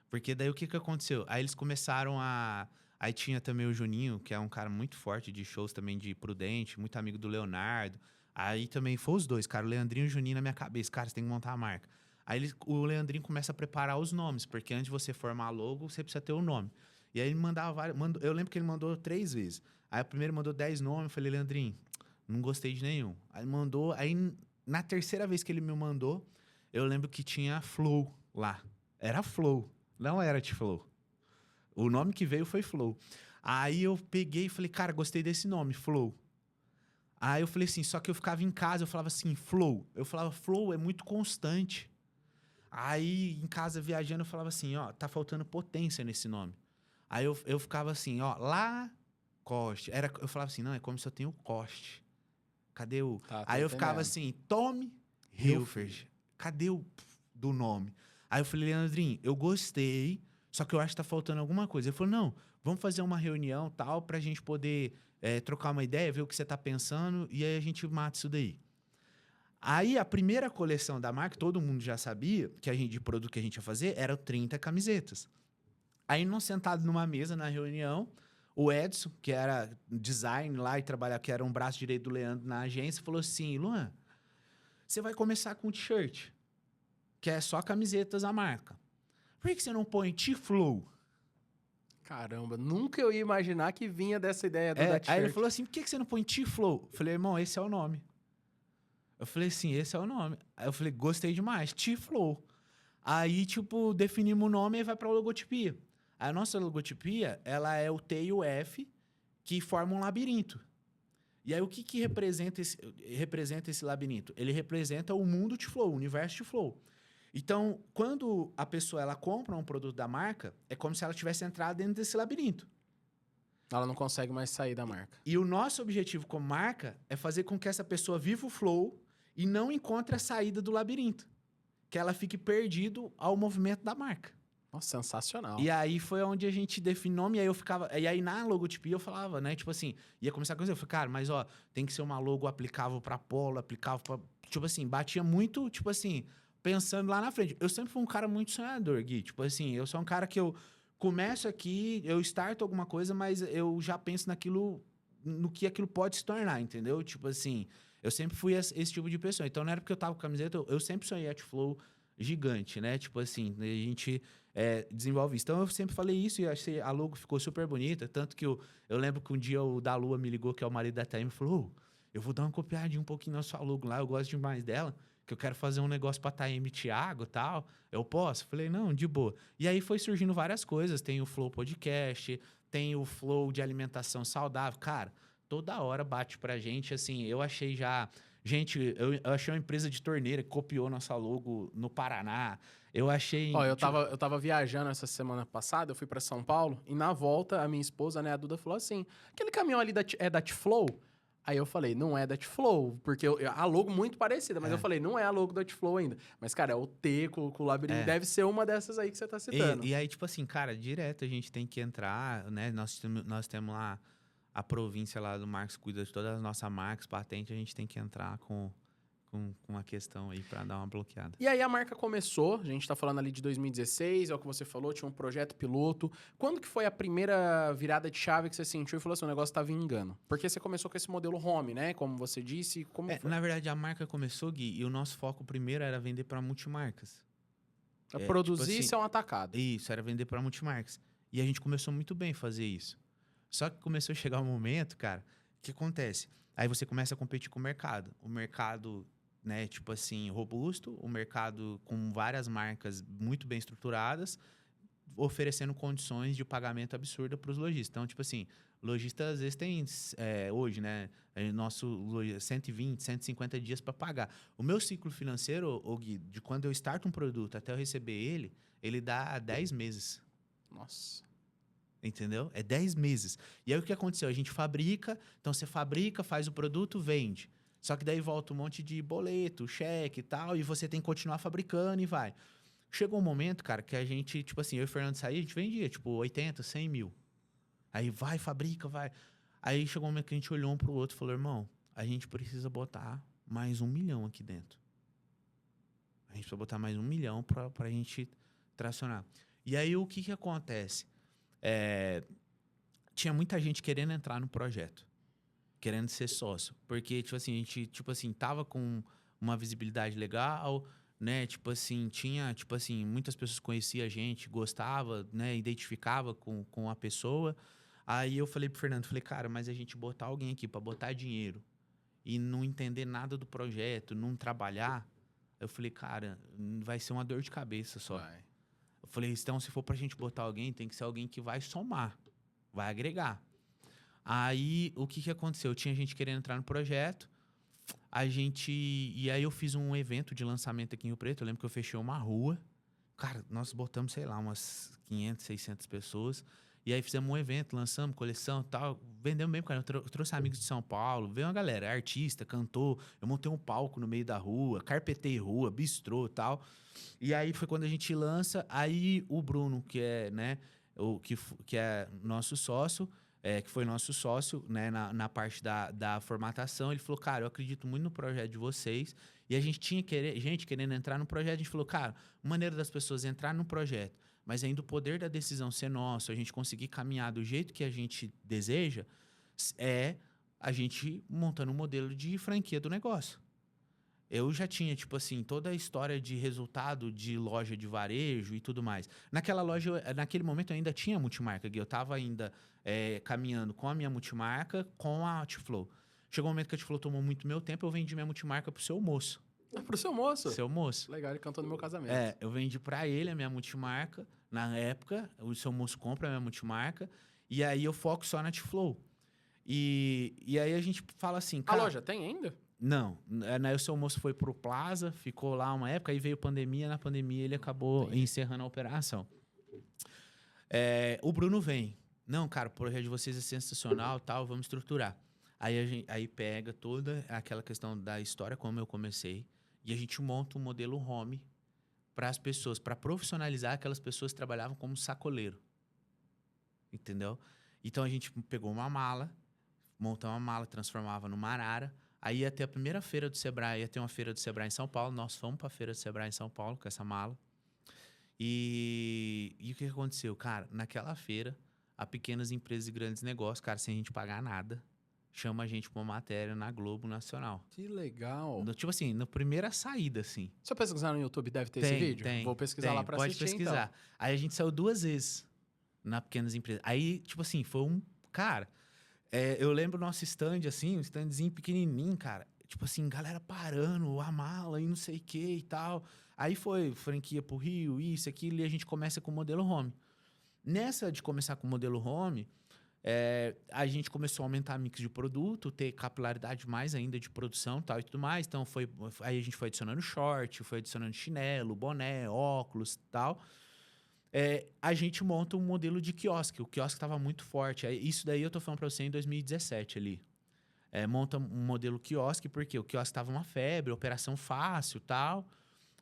Porque daí o que aconteceu? Aí eles começaram a... Aí tinha também o Juninho, que é um cara muito forte de shows também de Prudente, muito amigo do Leonardo. Aí também foi os 2, cara, o Leandrinho e o Juninho na minha cabeça. Cara, você tem que montar a marca. Aí o Leandrinho começa a preparar os nomes, porque antes de você formar logo, você precisa ter o nome. E aí ele mandava vários... eu lembro que ele mandou 3 vezes. Aí o primeiro mandou 10 nomes, eu falei, Leandrinho, não gostei de nenhum. Aí mandou... Aí na terceira vez que ele me mandou, eu lembro que tinha Flow lá. Era Flow. Não era It Flow. O nome que veio foi Flow. Aí eu peguei e falei, cara, gostei desse nome, Flow. Aí eu falei assim, só que eu ficava em casa, eu falava assim, Flow. Eu falava, Flow é muito constante. Aí em casa viajando, eu falava assim, ó, tá faltando potência nesse nome. Aí eu ficava assim, ó, Lacoste. Eu falava assim, não, é como se eu tenho Coste. Cadê o... Aí eu ficava assim, Tommy Hilfiger. Cadê o do nome? Aí eu falei, Leandrinho, eu gostei, só que eu acho que tá faltando alguma coisa. Ele falou, não, vamos fazer uma reunião tal pra gente poder trocar uma ideia, ver o que você tá pensando e aí a gente mata isso daí. Aí a primeira coleção da marca, todo mundo já sabia de produto que a gente ia fazer, eram 30 camisetas. Aí nós sentados numa mesa na reunião, o Edson, que era design lá e trabalhava, que era um braço direito do Leandro na agência, falou assim, Luan, você vai começar com t-shirt, que é só camisetas da marca. Por que você não põe T-Flow? Caramba, nunca eu ia imaginar que vinha dessa ideia do da t-shirt. Aí ele falou assim, por que você não põe T-Flow? Eu falei, irmão, esse é o nome. Eu falei assim, esse é o nome. Aí eu falei, gostei demais, T-Flow. Aí, tipo, definimos o nome e vai pra logotipia. A nossa logotipia, ela é o T e o F, que formam um labirinto. E aí, o que representa esse labirinto? Ele representa o mundo T-Flow, o universo T-Flow. Então, quando a pessoa ela compra um produto da marca, é como se ela tivesse entrado dentro desse labirinto. Ela não consegue mais sair da marca. E o nosso objetivo como marca é fazer com que essa pessoa viva o flow e não encontre a saída do labirinto. Que ela fique perdido ao movimento da marca. Nossa, sensacional. E aí foi onde a gente definiu nome, e aí eu ficava. E aí na logotipia eu falava, né? Tipo assim, ia começar a coisa. Eu falei, cara, mas ó, tem que ser uma logo aplicável pra polo, aplicável pra. Tipo assim, batia muito, tipo assim, pensando lá na frente. Eu sempre fui um cara muito sonhador, Gui. Tipo assim, eu sou um cara que eu começo aqui, eu starto alguma coisa, mas eu já penso naquilo, no que aquilo pode se tornar, entendeu? Tipo assim, eu sempre fui esse tipo de pessoa. Então não era porque eu tava com camiseta, eu sempre sonhei Flow gigante, né? Tipo assim, a gente desenvolve isso. Então eu sempre falei isso e achei a logo ficou super bonita. Tanto que eu lembro que um dia o da Lua me ligou, que é o marido da Taime, e falou: "Ô, eu vou dar uma copiadinha um pouquinho na sua logo lá, eu gosto demais dela, que eu quero fazer um negócio pra Taime Thiago e tal. Eu posso?" Falei, não, de boa. E aí foi surgindo várias coisas. Tem o Flow Podcast, tem o Flow de alimentação saudável. Cara, toda hora bate pra gente, assim, eu achei já. Gente, eu achei uma empresa de torneira que copiou nossa logo no Paraná. Eu achei. Ó, eu tava viajando essa semana passada, eu fui pra São Paulo, e na volta, a minha esposa, né, a Duda, falou assim: aquele caminhão ali é da T-Flow? Aí eu falei, não é da T-Flow, porque a logo muito parecida, mas eu É, falei, não é a logo da T-Flow ainda. Mas, cara, é o T com o labirinto, é. deve ser uma dessas aí que você tá E, citando. e aí, tipo assim, cara, direto a gente tem que entrar, né? Nós temos lá a província lá do Marcos cuida de todas as nossas marcas, patentes, a gente tem que entrar com a questão aí pra dar uma bloqueada. E aí a marca começou, a gente tá falando ali de 2016, é o que você falou, tinha um projeto piloto. Quando que foi a primeira virada de chave que você sentiu e falou assim, o negócio tá vingando? Porque você começou com esse modelo home, né? Como você disse, como foi? Na verdade, a marca começou, Gui, e o nosso foco primeiro era vender pra multimarcas. Tipo Produzir assim, isso é um atacado. isso, era vender pra multimarcas. E a gente começou muito bem a fazer isso. Só que começou a chegar um momento, cara, que acontece? Aí você começa a competir com o mercado. O mercado, né, tipo assim, robusto, o mercado com várias marcas muito bem estruturadas, oferecendo condições de pagamento absurda para os lojistas. Então, tipo assim, lojistas às vezes tem hoje, né, nosso 120, 150 dias para pagar. O meu ciclo financeiro, ô Gui, de quando eu starto um produto até eu receber ele dá 10 meses. Nossa. Entendeu? É 10 meses. E aí o que aconteceu? A gente fabrica, então você fabrica, faz o produto, vende. Só que daí volta um monte de boleto, cheque e tal, e você tem que continuar fabricando e vai. Chegou um momento, cara, que a gente, tipo assim, eu e o Fernando saía, a gente vendia, tipo, 80, 100 mil. Aí vai, fabrica, vai. Aí chegou um momento que a gente olhou um pro outro e falou, irmão, a gente precisa botar mais 1 milhão aqui dentro. A gente precisa botar mais 1 milhão pra gente tracionar. E aí o que que acontece? Tinha muita gente querendo entrar no projeto, querendo ser sócio, porque tipo assim, a gente tipo assim, tava com uma visibilidade legal, né? Tipo assim, tinha, tipo assim, muitas pessoas conheciam a gente, gostava, né, identificava com a pessoa. Aí eu falei pro Fernando, falei, cara, mas a gente botar alguém aqui para botar dinheiro e não entender nada do projeto, não trabalhar, eu falei, cara, vai ser uma dor de cabeça só. Vai. Eu falei, então se for pra gente botar alguém, tem que ser alguém que vai somar, vai agregar. Aí, o que que aconteceu? Tinha gente querendo entrar no projeto, e aí eu fiz um evento de lançamento aqui em Rio Preto, eu lembro que eu fechei uma rua, cara, nós botamos, sei lá, umas 500, 600 pessoas, e aí fizemos um evento, lançamos coleção e tal, vendemos mesmo, cara, eu trouxe amigos de São Paulo, veio uma galera, artista, cantor, eu montei um palco no meio da rua, carpetei rua, bistrô e tal, e aí foi quando a gente lança, aí o Bruno, que é, né, que é nosso sócio, que foi nosso sócio, né, na parte da formatação, ele falou, cara, eu acredito muito no projeto de vocês, e a gente tinha gente querendo entrar no projeto, a gente falou, cara, uma maneira das pessoas entrar no projeto, mas ainda o poder da decisão ser nosso, a gente conseguir caminhar do jeito que a gente deseja, é a gente montando um modelo de franquia do negócio. Eu já tinha, tipo assim, toda a história de resultado de loja de varejo e tudo mais. Naquela loja, naquele momento eu ainda tinha multimarca, Gui. Eu tava ainda caminhando com a minha multimarca, com a Outflow. Chegou um momento que a Outflow tomou muito meu tempo, eu vendi minha multimarca pro seu moço. Ah, pro seu moço? Seu moço. Legal, ele cantou no meu casamento. Eu vendi pra ele a minha multimarca. Na época, o seu moço compra a minha multimarca. E aí eu foco só na Outflow. E aí a gente fala assim, A cara... loja tem ainda? Não, o seu moço foi pro Plaza, ficou lá uma época, aí veio pandemia, na pandemia ele acabou encerrando a operação. O Bruno vem. Não, cara, o projeto de vocês é sensacional, tal, vamos estruturar. Aí pega toda aquela questão da história, como eu comecei, e a gente monta um modelo home para as pessoas, para profissionalizar aquelas pessoas que trabalhavam como sacoleiro. Entendeu? Então a gente pegou uma mala, montou uma mala, transformava numa arara. Aí ia ter a primeira feira do Sebrae, ia ter uma feira do Sebrae em São Paulo. Nós fomos para a feira do Sebrae em São Paulo com essa mala. E o que aconteceu? Cara, naquela feira, a pequenas empresas e grandes negócios, cara, sem a gente pagar nada, chama a gente pra uma matéria na Globo Nacional. Que legal. Tipo assim, na primeira saída, assim. Se eu pesquisar no YouTube, deve ter esse vídeo? Vou pesquisar lá pra pode assistir, pesquisar. então. Aí a gente saiu 2 vezes na pequenas empresas. Aí, tipo assim, foi um... Cara, eu lembro o nosso stand, assim, um standzinho pequenininho, cara. Tipo assim, galera parando, a mala e não sei o que e tal. Aí foi franquia pro Rio, isso, aquilo, e a gente começa com o modelo home. Nessa de começar com o modelo home, a gente começou a aumentar a mix de produto, ter capilaridade mais ainda de produção tal, e tudo mais. Então, aí a gente foi adicionando short, foi adicionando chinelo, boné, óculos e tal. A gente monta um modelo de quiosque. O quiosque estava muito forte. Isso daí eu tô falando para você em 2017 ali. Monta um modelo quiosque, porque o quiosque estava uma febre, operação fácil e tal.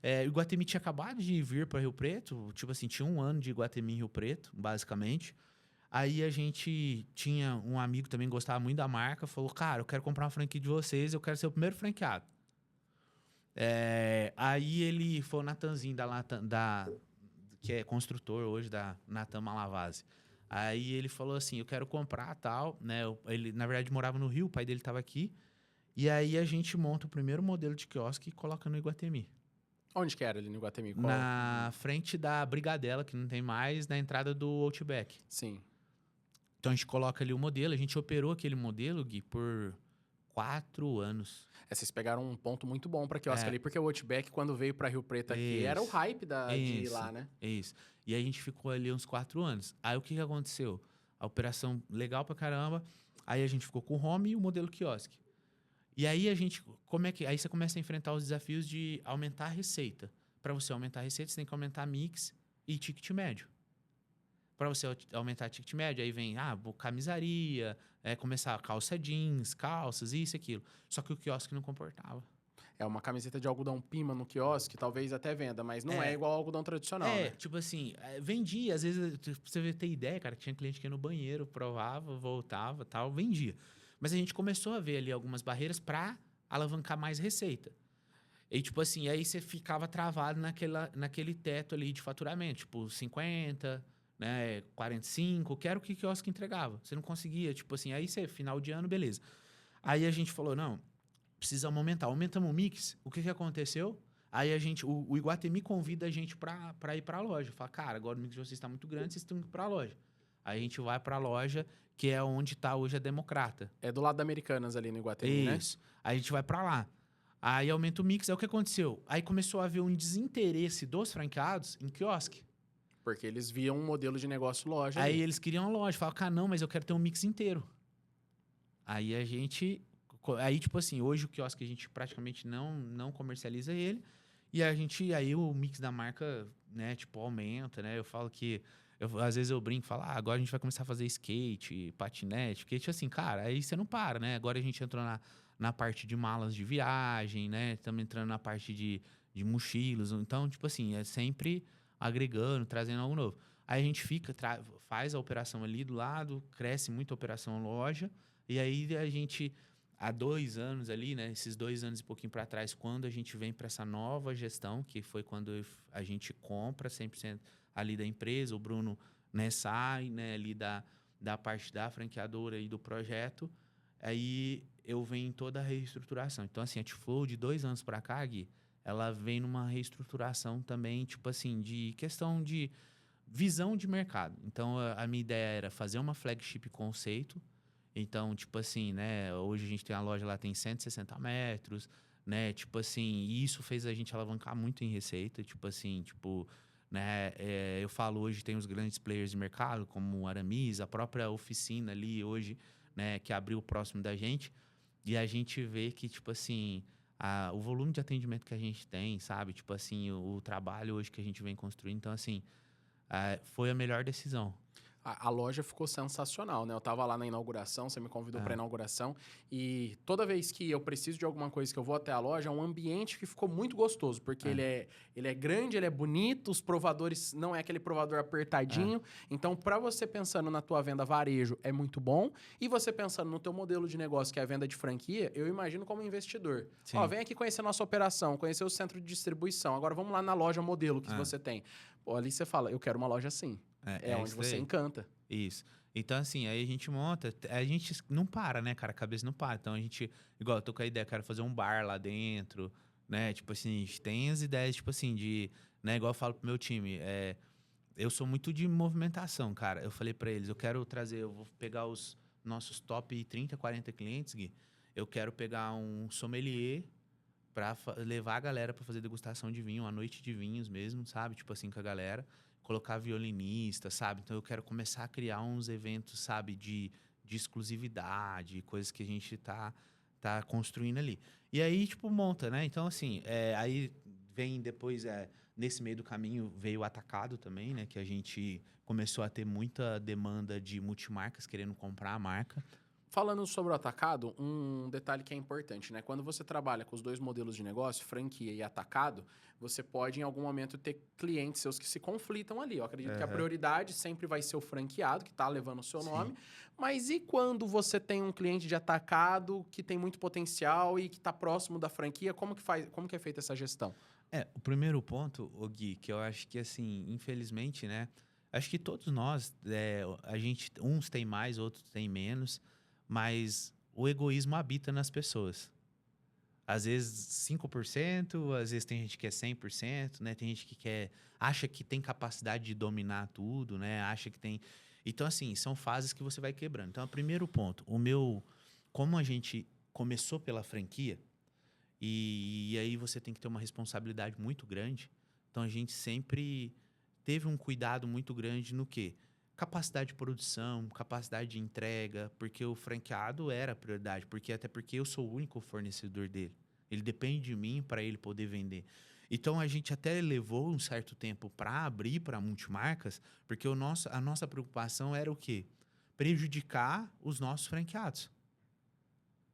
O Iguatemi tinha acabado de vir para Rio Preto, tipo assim, tinha 1 ano de Iguatemi em Rio Preto, basicamente. Aí a gente tinha um amigo também que gostava muito da marca, falou, cara, eu quero comprar uma franquia de vocês, eu quero ser o primeiro franqueado. Aí ele foi o Natanzinho que é construtor hoje da Natan Malavase. Aí ele falou assim, eu quero comprar tal, né? Ele, na verdade, morava no Rio, o pai dele estava aqui. E aí a gente monta o primeiro modelo de quiosque e coloca no Iguatemi. Onde que era ali no Iguatemi? Na frente da Brigadela, que não tem mais, na entrada do Outback. Sim. Então a gente coloca ali o modelo, a gente operou aquele modelo, Gui, por 4 anos. Vocês pegaram um ponto muito bom pra quiosque ali, porque o Outback, quando veio pra Rio Preto aqui, era o hype de ir lá, né? Isso. E aí a gente ficou ali uns 4 anos. Aí o que aconteceu? A operação legal pra caramba. Aí a gente ficou com o home e o modelo quiosque. E aí aí você começa a enfrentar os desafios de aumentar a receita. Para você aumentar a receita, você tem que aumentar mix e ticket médio. Para você aumentar ticket médio, aí vem camisaria, começar calça jeans, calças, isso e aquilo. Só que o quiosque não comportava. Uma camiseta de algodão pima no quiosque, talvez até venda, mas não é igual ao algodão tradicional, né? Tipo assim, vendia. Às vezes, pra você ter ideia, cara, tinha cliente que ia no banheiro, provava, voltava, tal, vendia. Mas a gente começou a ver ali algumas barreiras para alavancar mais receita. E, tipo assim, aí você ficava travado naquele teto ali de faturamento, tipo 50, né, 45, que era o que o quiosque entregava. Você não conseguia, tipo assim, aí você, final de ano, beleza. Aí a gente falou, não, precisamos aumentar. Aumentamos o mix, o que aconteceu? Aí o Iguatemi convida a gente para ir para a loja. Fala, cara, agora o mix de vocês está muito grande, vocês têm que ir para a loja. Aí a gente vai para a loja, que é onde está hoje a Democrata. É do lado da Americanas ali no Iguatemi, né? Isso. Aí a gente vai para lá. Aí aumenta o mix. Aí o que aconteceu? Aí começou a haver um desinteresse dos franqueados em quiosque. Porque eles viam um modelo de negócio loja. Aí eles queriam a loja. Falavam, cara, não, mas eu quero ter um mix inteiro. Aí a gente... Aí, tipo assim, hoje o quiosque a gente praticamente não comercializa ele. E aí o mix da marca, né, tipo, aumenta, né? Eu falo que... às vezes eu brinco e falo, agora a gente vai começar a fazer skate, patinete. Porque, tipo assim, cara, aí você não para, né? Agora a gente entrou na parte de malas de viagem, né? Estamos entrando na parte de mochilas. Então, tipo assim, é sempre agregando, trazendo algo novo. Aí a gente faz a operação ali do lado, cresce muito a operação loja. E aí a gente... Há 2 anos ali, né? Esses 2 anos e pouquinho para trás, quando a gente vem para essa nova gestão, que foi quando a gente compra 100% ali da empresa, o Bruno, né, sai, né, ali da parte da franqueadora e do projeto, aí eu venho em toda a reestruturação. Então, assim, a T-Flow de 2 anos para cá, Gui, ela vem numa reestruturação também, tipo assim, de questão de visão de mercado. Então, a minha ideia era fazer uma flagship conceito. Então, tipo assim, né? Hoje a gente tem a loja lá, tem 160 metros, né? Tipo assim, e isso fez a gente alavancar muito em receita. Tipo assim, né? Eu falo hoje tem os grandes players de mercado, como o Aramis, a própria oficina ali hoje, né? Que abriu próximo da gente. E a gente vê que, tipo assim, o volume de atendimento que a gente tem, sabe? Tipo assim, o trabalho hoje que a gente vem construindo. Então, assim, foi a melhor decisão. A loja ficou sensacional, né? Eu tava lá na inauguração, você me convidou para É. inauguração e toda vez que eu preciso de alguma coisa que eu vou até a loja, é um ambiente que ficou muito gostoso, porque É. ele é grande, ele é bonito, os provadores não é aquele provador É. apertadinho. Então, para você pensando na tua venda varejo, é muito bom. E você pensando no teu modelo de negócio, que é a venda de franquia, eu imagino como investidor. Ó, Sim. vem aqui conhecer a nossa operação, conhecer o centro de distribuição. Agora vamos lá na loja modelo que É. você tem. Pô, ali você fala, eu quero uma loja assim. É É onde isso você daí. encanta. Isso. Então, assim, aí a gente monta, a gente não para, né, cara? A cabeça não para. Então, a gente, igual, eu tô com a ideia, quero fazer um bar lá dentro, né? Tipo assim, a gente tem as ideias, tipo assim, de, né, igual eu falo pro meu time, eu sou muito de movimentação, cara. Eu falei pra eles, eu quero trazer, eu vou pegar os nossos top 30, 40 clientes, Gui. Eu quero pegar um sommelier pra levar a galera pra fazer degustação de vinho, uma noite de vinhos mesmo, sabe? Tipo assim, com a galera. Colocar violinista, sabe? Então eu quero começar a criar uns eventos, sabe? De exclusividade, coisas que a gente tá construindo ali. E aí, tipo, monta, né? Então, assim, aí vem depois, nesse meio do caminho, veio o atacado também, né? Que a gente começou a ter muita demanda de multimarcas querendo comprar a marca. Falando sobre o atacado, um detalhe que é importante, né? Quando você trabalha com os dois modelos de negócio, franquia e atacado, você pode em algum momento ter clientes seus que se conflitam ali. Eu acredito que a Aham. prioridade sempre vai ser o franqueado, que está levando o seu Sim. nome. Mas e quando você tem um cliente de atacado que tem muito potencial e que está próximo da franquia, como que é feita essa gestão? O primeiro ponto, o Gui, que eu acho que, assim, infelizmente, né? Acho que todos nós, a gente, uns têm mais, outros têm menos, mas o egoísmo habita nas pessoas. Às vezes 5%, às vezes tem gente que é 100%, né? Tem gente que acha que tem capacidade de dominar tudo, né? Acha que tem... Então, assim, são fases que você vai quebrando. Então, o primeiro ponto, como a gente começou pela franquia, e aí você tem que ter uma responsabilidade muito grande. Então a gente sempre teve um cuidado muito grande no quê? Capacidade de produção, capacidade de entrega, porque o franqueado era a prioridade, até porque eu sou o único fornecedor dele. Ele depende de mim para ele poder vender. Então a gente até levou um certo tempo para abrir para multimarcas, porque a nossa preocupação era o quê? Prejudicar os nossos franqueados.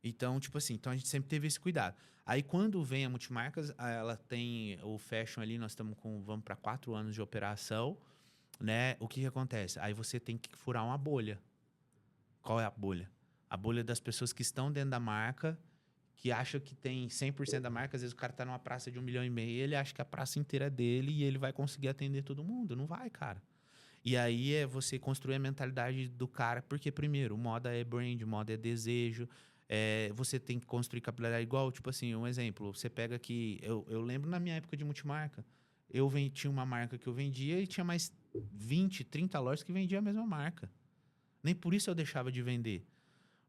Então, tipo assim, então a gente sempre teve esse cuidado. Aí quando vem a Multimarcas, ela tem o fashion ali, vamos para 4 anos de operação, né? O que que acontece? Aí você tem que furar uma bolha. Qual é a bolha? A bolha das pessoas que estão dentro da marca, que acham que tem 100% da marca, às vezes o cara tá numa praça de 1,5 milhão, ele acha que a praça inteira é dele e ele vai conseguir atender todo mundo. Não vai, cara. E aí é você construir a mentalidade do cara, porque primeiro, moda é brand, moda é desejo, você tem que construir capilaridade igual, tipo assim, um exemplo, você pega aqui, eu lembro na minha época de multimarca, tinha uma marca que eu vendia e tinha mais 20, 30 lojas que vendiam a mesma marca. Nem por isso eu deixava de vender.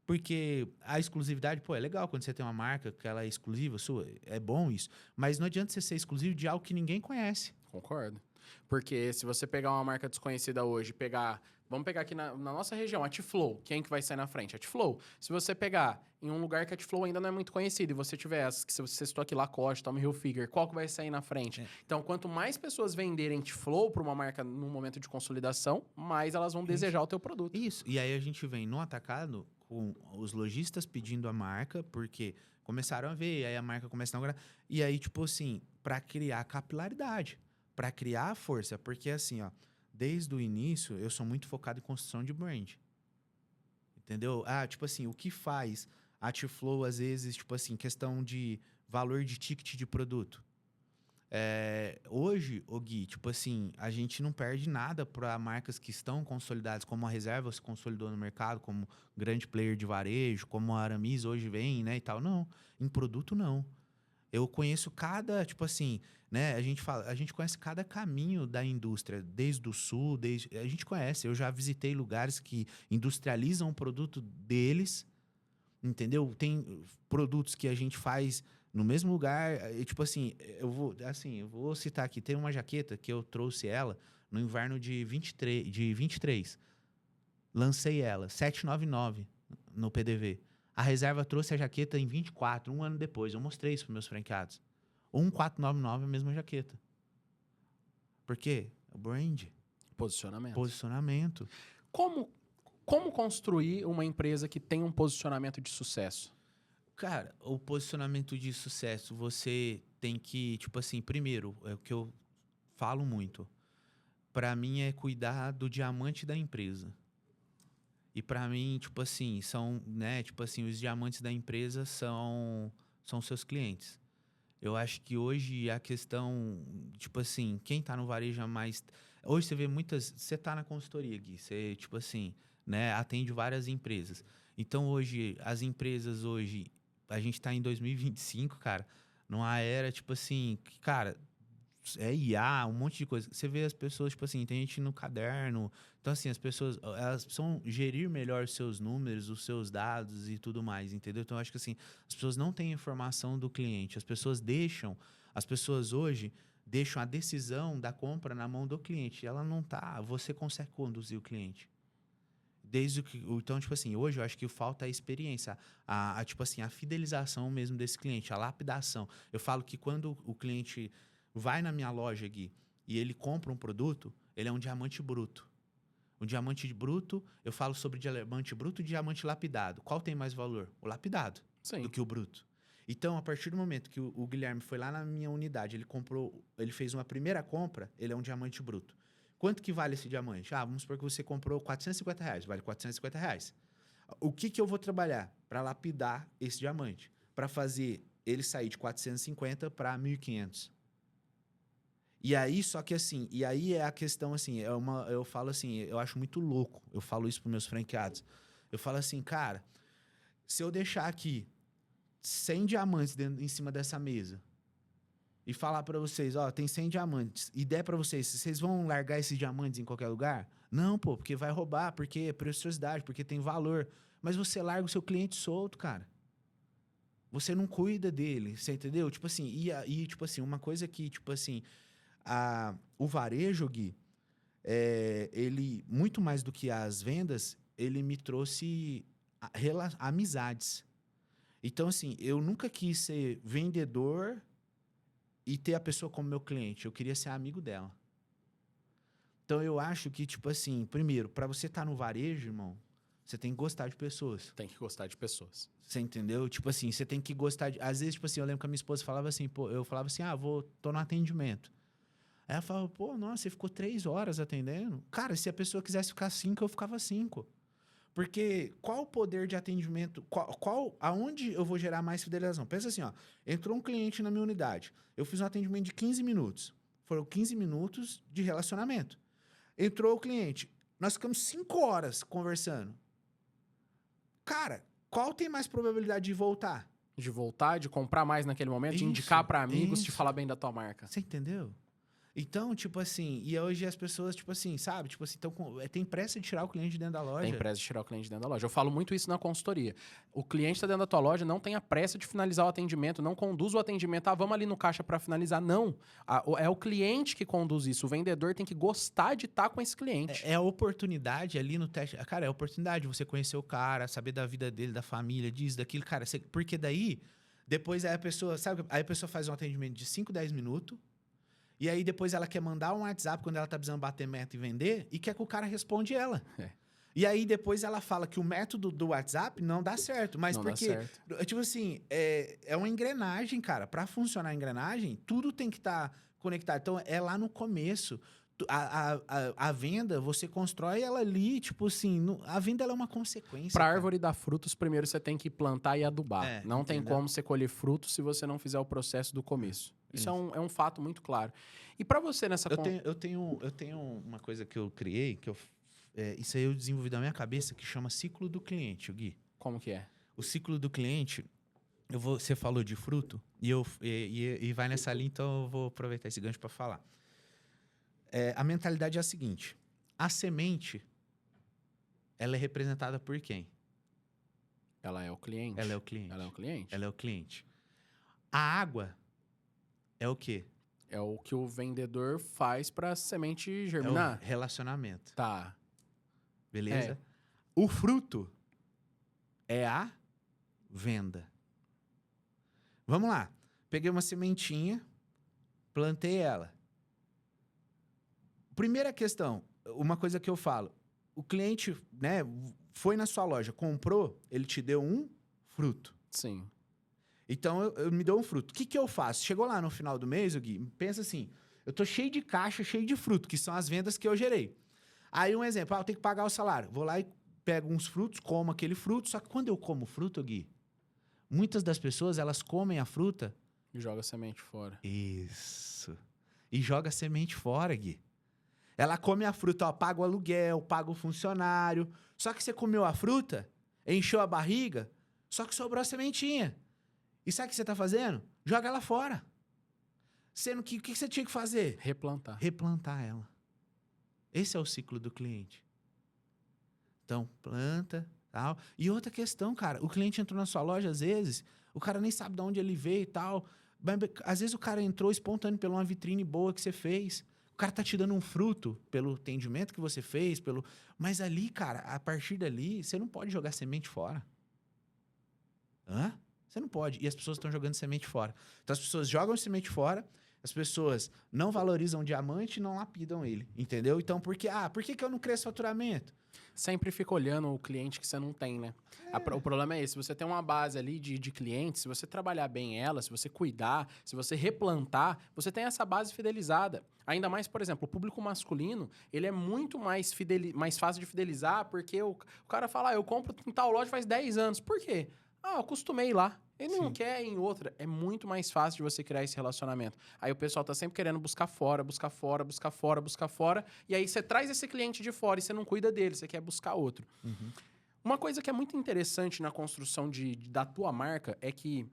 Porque a exclusividade, pô, é legal quando você tem uma marca que ela é exclusiva sua, é bom isso, mas não adianta você ser exclusivo de algo que ninguém conhece. Concordo. Porque se você pegar uma marca desconhecida hoje, vamos pegar aqui na nossa região, a Tiflow. Quem que vai sair na frente? A Tiflow. Se você pegar em um lugar que a Tiflow ainda não é muito conhecida e você tiver as, que se você citou aqui Lacoste, Tommy Hilfiger, qual que vai sair na frente? É, Então, quanto mais pessoas venderem Tiflow para uma marca num momento de consolidação, mais elas vão isso. desejar o teu produto. Isso. E aí a gente vem no atacado com os lojistas pedindo a marca, porque começaram a ver, aí a marca começa a inaugurar. E aí, tipo assim, para criar capilaridade, para criar força. Porque assim, ó, desde o início eu sou muito focado em construção de brand. Entendeu? Tipo assim, o que faz a T-Flow, às vezes, tipo assim, questão de valor de ticket de produto. Hoje, o Gui, tipo assim, a gente não perde nada para marcas que estão consolidadas, como a Reserva se consolidou no mercado, como grande player de varejo, como a Aramis hoje vem, né, e tal. Não, em produto não. Eu conheço tipo assim, né, a gente conhece cada caminho da indústria, desde o sul, a gente conhece, eu já visitei lugares que industrializam o produto deles, entendeu? Tem produtos que a gente faz no mesmo lugar, e, tipo assim, eu vou citar aqui, tem uma jaqueta que eu trouxe ela no inverno de 23. Lancei ela, 799 no PDV. A reserva trouxe a jaqueta em 24, um ano depois. Eu mostrei isso para meus franqueados. 1499 a mesma jaqueta. Por quê? O brand, Posicionamento. posicionamento. Como construir uma empresa que tem um posicionamento de sucesso? Cara, o posicionamento de sucesso, você tem que, tipo assim, primeiro, é o que eu falo muito. Pra mim é cuidar do diamante da empresa. E pra mim, tipo assim, são, né, tipo assim, os diamantes da empresa são seus clientes. Eu acho que hoje a questão, tipo assim, quem tá no varejo é mais. Hoje você vê muitas. Você tá na consultoria, Gui. Você, tipo assim, né, atende várias empresas. Então hoje, as empresas hoje, a gente tá em 2025, cara, numa era, tipo assim, que, cara, é IA, um monte de coisa. Você vê as pessoas, tipo assim, tem gente no caderno. Então, assim, as pessoas, elas precisam gerir melhor os seus números, os seus dados e tudo mais, entendeu? Então, eu acho que, assim, as pessoas não têm informação do cliente. As pessoas hoje deixam a decisão da compra na mão do cliente. Ela não tá, você consegue conduzir o cliente. Desde que, então, tipo assim, hoje eu acho que falta a experiência, tipo assim, a fidelização mesmo desse cliente, a lapidação. Eu falo que quando o cliente vai na minha loja aqui e ele compra um produto, ele é um diamante bruto. Um diamante bruto, eu falo sobre diamante bruto e diamante lapidado. Qual tem mais valor? O lapidado do Sim. que o bruto. Então, a partir do momento que o Guilherme foi lá na minha unidade, ele fez uma primeira compra, ele é um diamante bruto. Quanto que vale esse diamante? Vamos supor que você comprou R$ 450, vale R$ 450. O que eu vou trabalhar para lapidar esse diamante? Para fazer ele sair de 450 para 1.500. E aí, só que assim, e aí é a questão assim, eu falo assim, eu acho muito louco, eu falo isso para meus franqueados. Eu falo assim, cara, se eu deixar aqui 100 diamantes em cima dessa mesa e falar para vocês, ó, tem 100 diamantes, e der para vocês vão largar esses diamantes em qualquer lugar? Não, pô, porque vai roubar, porque é preciosidade, porque tem valor. Mas você larga o seu cliente solto, cara. Você não cuida dele, você entendeu? Tipo assim, tipo assim, uma coisa que, tipo assim, o varejo, Gui, ele, muito mais do que as vendas, ele me trouxe amizades. Então, assim, eu nunca quis ser vendedor e ter a pessoa como meu cliente. Eu queria ser amigo dela. Então, eu acho que, tipo assim, primeiro, para você estar no varejo, irmão, você tem que gostar de pessoas. Tem que gostar de pessoas. Você entendeu? Tipo assim, você tem que gostar de... Às vezes, tipo assim, eu lembro que a minha esposa falava assim, pô, eu falava assim, tô no atendimento. Aí ela falava, pô, nossa, você ficou 3 horas atendendo? Cara, se a pessoa quisesse ficar 5, eu ficava 5. Porque qual o poder de atendimento? Aonde eu vou gerar mais fidelização? Pensa assim, ó. Entrou um cliente na minha unidade. Eu fiz um atendimento de 15 minutos. Foram 15 minutos de relacionamento. Entrou o cliente. Nós ficamos 5 horas conversando. Cara, qual tem mais probabilidade de voltar? De voltar, de comprar mais naquele momento, de Isso, indicar para amigos, de isso. falar bem da tua marca. Você entendeu? Então, tipo assim, e hoje as pessoas, tipo assim, sabe? Tipo assim, tem pressa de tirar o cliente de dentro da loja. Tem pressa de tirar o cliente dentro da loja. Eu falo muito isso na consultoria. O cliente está dentro da tua loja, não tenha pressa de finalizar o atendimento, não conduz o atendimento, vamos ali no caixa para finalizar. Não. É o cliente que conduz isso. O vendedor tem que gostar de estar com esse cliente. É a oportunidade ali no teste. Cara, é a oportunidade de você conhecer o cara, saber da vida dele, da família, disso, daquilo. Cara, porque daí, depois aí a pessoa, sabe? Aí a pessoa faz um atendimento de 5, 10 minutos. E aí depois ela quer mandar um WhatsApp quando ela tá precisando bater meta e vender e quer que o cara responde ela. E aí depois ela fala que o método do WhatsApp não dá certo. Mas não porque, dá certo. tipo assim, é uma engrenagem, cara. Pra funcionar a engrenagem, tudo tem que estar conectado. Então é lá no começo. A venda, você constrói ela ali, tipo assim, a venda ela é uma consequência. Pra cara. árvore dar frutos, primeiro você tem que plantar e adubar. Não tem entendeu? como você colher frutos se você não fizer o processo do começo. Isso é um fato muito claro. E pra você nessa... Eu tenho uma coisa que eu criei, isso aí eu desenvolvi da minha cabeça, que chama ciclo do cliente, Gui. Como que é? O ciclo do cliente, você falou de fruto, e vai nessa linha, então eu vou aproveitar esse gancho para falar. A mentalidade é a seguinte, a semente, ela é representada por quem? Ela é o cliente. Ela é o cliente. Ela é o cliente. Ela é o cliente. A água é o quê? É o que o vendedor faz pra semente germinar. É o relacionamento. Tá. Beleza? O fruto é a venda. Vamos lá. Peguei uma sementinha, plantei ela. Primeira questão, uma coisa que eu falo. o cliente, né, foi na sua loja, comprou, ele te deu um fruto. Sim. Então, eu me dou um fruto. O que eu faço? Chegou lá no final do mês, Gui, pensa assim, eu tô cheio de caixa, cheio de fruto, que são as vendas que eu gerei. Aí, um exemplo, eu tenho que pagar o salário. Vou lá e pego uns frutos, como aquele fruto, só que quando eu como fruto, Gui, muitas das pessoas, elas comem a fruta... E joga a semente fora. Isso. E joga a semente fora, Gui. Ela come a fruta, ó, paga o aluguel, paga o funcionário. Só que você comeu a fruta, encheu a barriga, só que sobrou a sementinha. E sabe o que você tá fazendo? Joga ela fora. Sendo que o que você tinha que fazer? Replantar. Replantar ela. Esse é o ciclo do cliente. Então, planta, tal. E outra questão, cara, o cliente entrou na sua loja, às vezes, o cara nem sabe de onde ele veio e tal. Mas, às vezes o cara entrou espontâneo pela uma vitrine boa que você fez. O cara tá te dando um fruto pelo atendimento que você fez, mas ali, cara, a partir dali, você não pode jogar semente fora. Hã? Você não pode. E as pessoas estão jogando semente fora. Então as pessoas jogam semente fora, as pessoas não valorizam o diamante e não lapidam ele. Entendeu? Então, por que eu não cresço faturamento? Sempre fica olhando o cliente que você não tem, né? O problema é esse. Se você tem uma base ali de clientes, se você trabalhar bem ela, se você cuidar, se você replantar, você tem essa base fidelizada. Ainda mais, por exemplo, o público masculino, ele é muito mais fácil de fidelizar, porque o cara fala, eu compro em tal loja faz 10 anos. Por quê? Eu acostumei lá. Ele não quer ir em outra. É muito mais fácil de você criar esse relacionamento. Aí o pessoal tá sempre querendo buscar fora, buscar fora, buscar fora, buscar fora. E aí você traz esse cliente de fora e você não cuida dele, você quer buscar outro. Uhum. Uma coisa que é muito interessante na construção da tua marca é que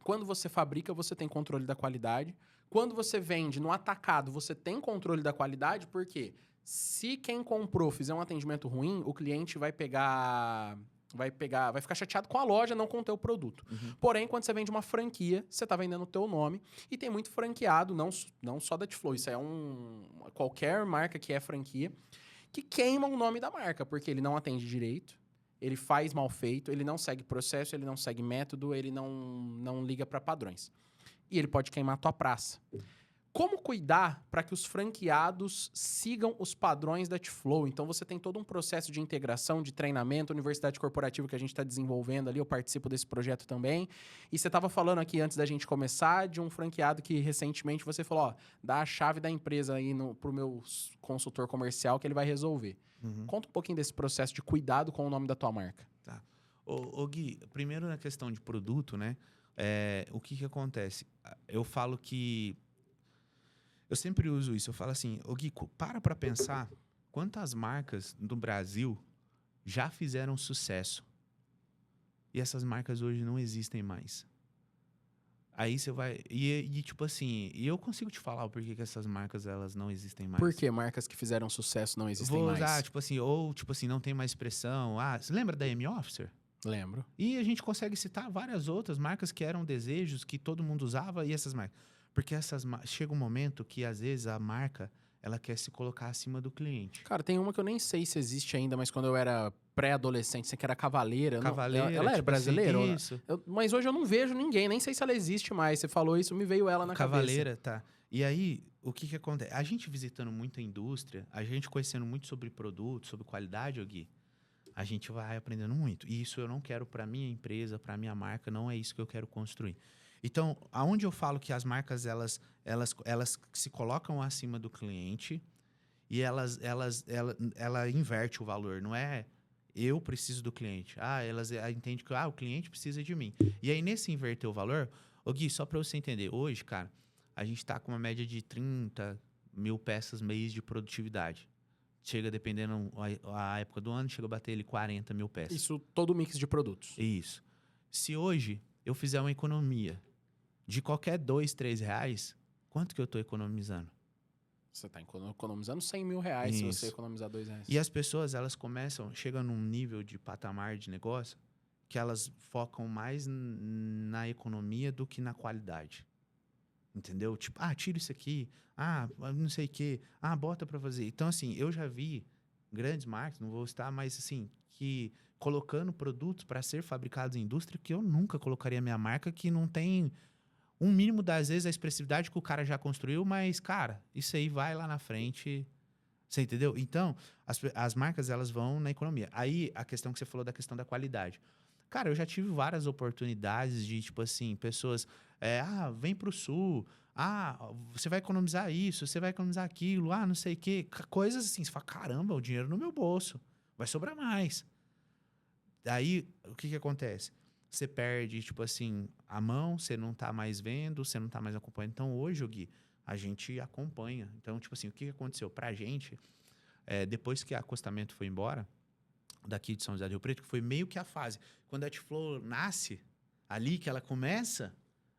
quando você fabrica, você tem controle da qualidade. Quando você vende no atacado, você tem controle da qualidade, porque se quem comprou fizer um atendimento ruim, o cliente vai ficar chateado com a loja, não com o teu produto. Uhum. Porém, quando você vende uma franquia, você está vendendo o teu nome. E tem muito franqueado, não só da Tiflow, isso é qualquer marca que é franquia, que queima o nome da marca, porque ele não atende direito, ele faz mal feito, ele não segue processo, ele não segue método, ele não liga para padrões. E ele pode queimar a tua praça. Como cuidar para que os franqueados sigam os padrões da Tiflow? Então, você tem todo um processo de integração, de treinamento, universidade corporativa que a gente está desenvolvendo ali, eu participo desse projeto também. E você estava falando aqui, antes da gente começar, de um franqueado que recentemente você falou, dá a chave da empresa aí pro meu consultor comercial que ele vai resolver. Uhum. Conta um pouquinho desse processo de cuidado com o nome da tua marca. Tá. Ô Gui, primeiro na questão de produto, né? O que acontece? Eu falo que... Eu sempre uso isso. Eu falo assim, ô Gui, para pensar quantas marcas do Brasil já fizeram sucesso. E essas marcas hoje não existem mais. Aí você vai... E tipo assim, eu consigo te falar o porquê que essas marcas elas não existem mais. Por que marcas que fizeram sucesso não existem Vou mais? usar, tipo assim, não tem mais expressão. Você lembra da M-Officer? Lembro. E a gente consegue citar várias outras marcas que eram desejos, que todo mundo usava, e essas marcas. Porque chega um momento que, às vezes, a marca ela quer se colocar acima do cliente. Cara, tem uma que eu nem sei se existe ainda, mas quando eu era pré-adolescente, sei que era Cavaleira. Cavaleira. Ela era tipo brasileira? Assim, isso. Mas hoje eu não vejo ninguém, nem sei se ela existe mais. Você falou isso, me veio ela na Cavaleira, cabeça. tá. E aí, o que acontece? A gente visitando muito a indústria, a gente conhecendo muito sobre produto, sobre qualidade, Gui, a gente vai aprendendo muito. E isso eu não quero para minha empresa, para minha marca, não é isso que eu quero construir. Então, aonde eu falo que as marcas elas se colocam acima do cliente e ela inverte o valor, não é eu preciso do cliente. Elas entendem que o cliente precisa de mim. E aí, nesse inverter o valor, Gui, só para você entender, hoje, cara, a gente está com uma média de 30 mil peças mês de produtividade. Chega, dependendo a época do ano, chega a bater ele 40 mil peças. Isso, todo mix de produtos. Isso. Se hoje eu fizer uma economia de qualquer R$2, R$3, quanto que eu estou economizando? Você está economizando 100 mil reais se você economizar R$2. E as pessoas, elas chegam num nível de patamar de negócio que elas focam mais na economia do que na qualidade. Entendeu? Tipo, tira isso aqui, não sei o quê, bota para fazer. Então, assim, eu já vi grandes marcas, não vou citar, mas assim, que colocando produtos para ser fabricados em indústria que eu nunca colocaria minha marca, que não tem um mínimo das vezes a expressividade que o cara já construiu, mas, cara, isso aí vai lá na frente, Você entendeu? Então, as marcas, elas vão na economia. Aí, a questão que você falou da questão da qualidade. Cara, eu já tive várias oportunidades de, tipo assim, pessoas... vem pro Sul. Você vai economizar isso, você vai economizar aquilo. Não sei o quê. Coisas assim, você fala, caramba, o dinheiro no meu bolso. Vai sobrar mais. Daí, o que acontece? Você perde, tipo assim, a mão, você não tá mais vendo, você não tá mais acompanhando. Então, hoje, Gui, a gente acompanha. Então, tipo assim, o que aconteceu? Pra gente, depois que a acostamento foi embora, daqui de São José do Rio Preto, que foi meio que a fase. Quando a T-Flow nasce, ali que ela começa,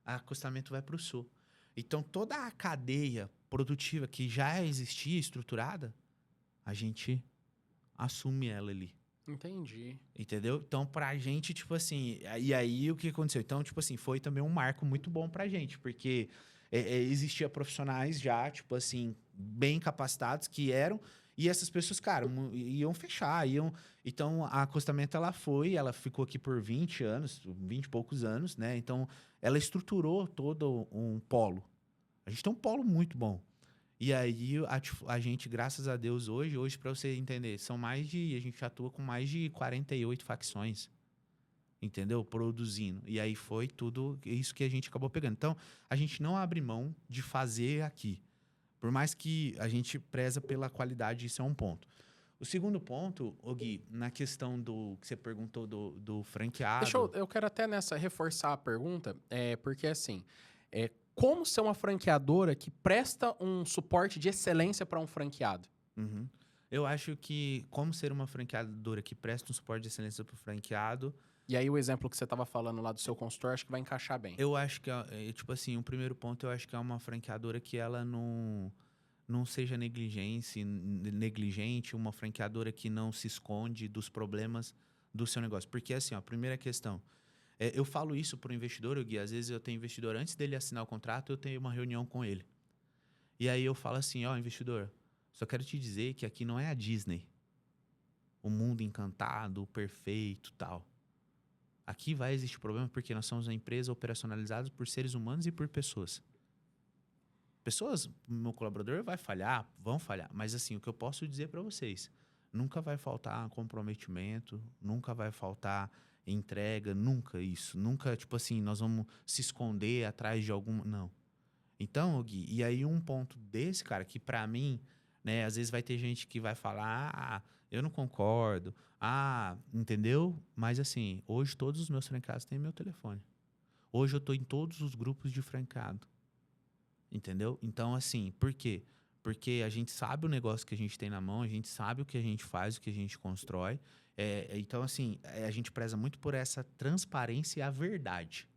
a acostamento vai pro sul. Então, toda a cadeia produtiva que já existia estruturada, a gente assume ela ali. Entendi. Entendeu? Então, pra gente, tipo assim... E aí, o que aconteceu? Então, tipo assim, foi também um marco muito bom pra gente, porque existia profissionais já, tipo assim, bem capacitados, que eram... E essas pessoas, cara, iam fechar, iam... Então, a acostamento, ela ficou aqui por 20 anos, 20 e poucos anos, né? Então, ela estruturou todo um polo. A gente tem um polo muito bom. E aí, a gente, graças a Deus, hoje para você entender, a gente atua com mais de 48 facções, entendeu? Produzindo. E aí foi tudo isso que a gente acabou pegando. Então, a gente não abre mão de fazer aqui. Por mais que a gente preza pela qualidade, isso é um ponto. O segundo ponto, Gui, na questão do que você perguntou do franqueado... Eu quero até nessa reforçar a pergunta, porque assim, como ser uma franqueadora que presta um suporte de excelência para um franqueado? Uhum. Eu acho que, como ser uma franqueadora que presta um suporte de excelência para o franqueado... E aí o exemplo que você estava falando lá do seu consultor, acho que vai encaixar bem. Eu acho que, tipo assim, o primeiro ponto, eu acho que é uma franqueadora que ela não seja negligente, uma franqueadora que não se esconde dos problemas do seu negócio. Porque, assim, a primeira questão... eu falo isso para o investidor, Gui, às vezes eu tenho investidor, antes dele assinar o contrato, eu tenho uma reunião com ele. E aí eu falo assim, investidor, só quero te dizer que aqui não é a Disney. O mundo encantado, perfeito, tal. Aqui vai existir problema porque nós somos uma empresa operacionalizada por seres humanos e por pessoas. Meu colaborador vai falhar, vão falhar. Mas assim, o que eu posso dizer para vocês, nunca vai faltar comprometimento, nunca vai faltar entrega, nunca isso. Nunca, tipo assim, nós vamos se esconder atrás de alguma... Não. Então, Gui, e aí um ponto desse, cara, que pra mim, né, às vezes vai ter gente que vai falar, eu não concordo, entendeu? Mas assim, hoje todos os meus franqueados têm meu telefone. Hoje eu tô em todos os grupos de franqueado. Entendeu? Então, assim, por quê? Porque a gente sabe o negócio que a gente tem na mão, a gente sabe o que a gente faz, o que a gente constrói. Então, assim, a gente preza muito por essa transparência e a verdade.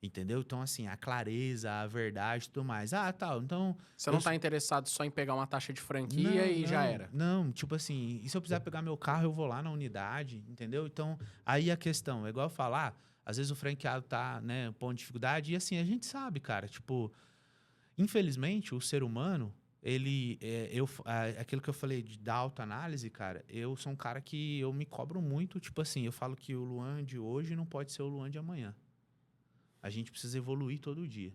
Entendeu? Então, assim, a clareza, a verdade e tudo mais. Então... Você não tá interessado só em pegar uma taxa de franquia e já era? Não, tipo assim, e se eu precisar pegar meu carro, eu vou lá na unidade, entendeu? Então, aí a questão, é igual eu falar, às vezes o franqueado tá, né, ponto de dificuldade, e assim, a gente sabe, cara, tipo, infelizmente, o ser humano, ele, aquilo que eu falei da autoanálise, cara, eu sou um cara que eu me cobro muito, tipo assim, eu falo que o Luan de hoje não pode ser o Luan de amanhã. A gente precisa evoluir todo dia.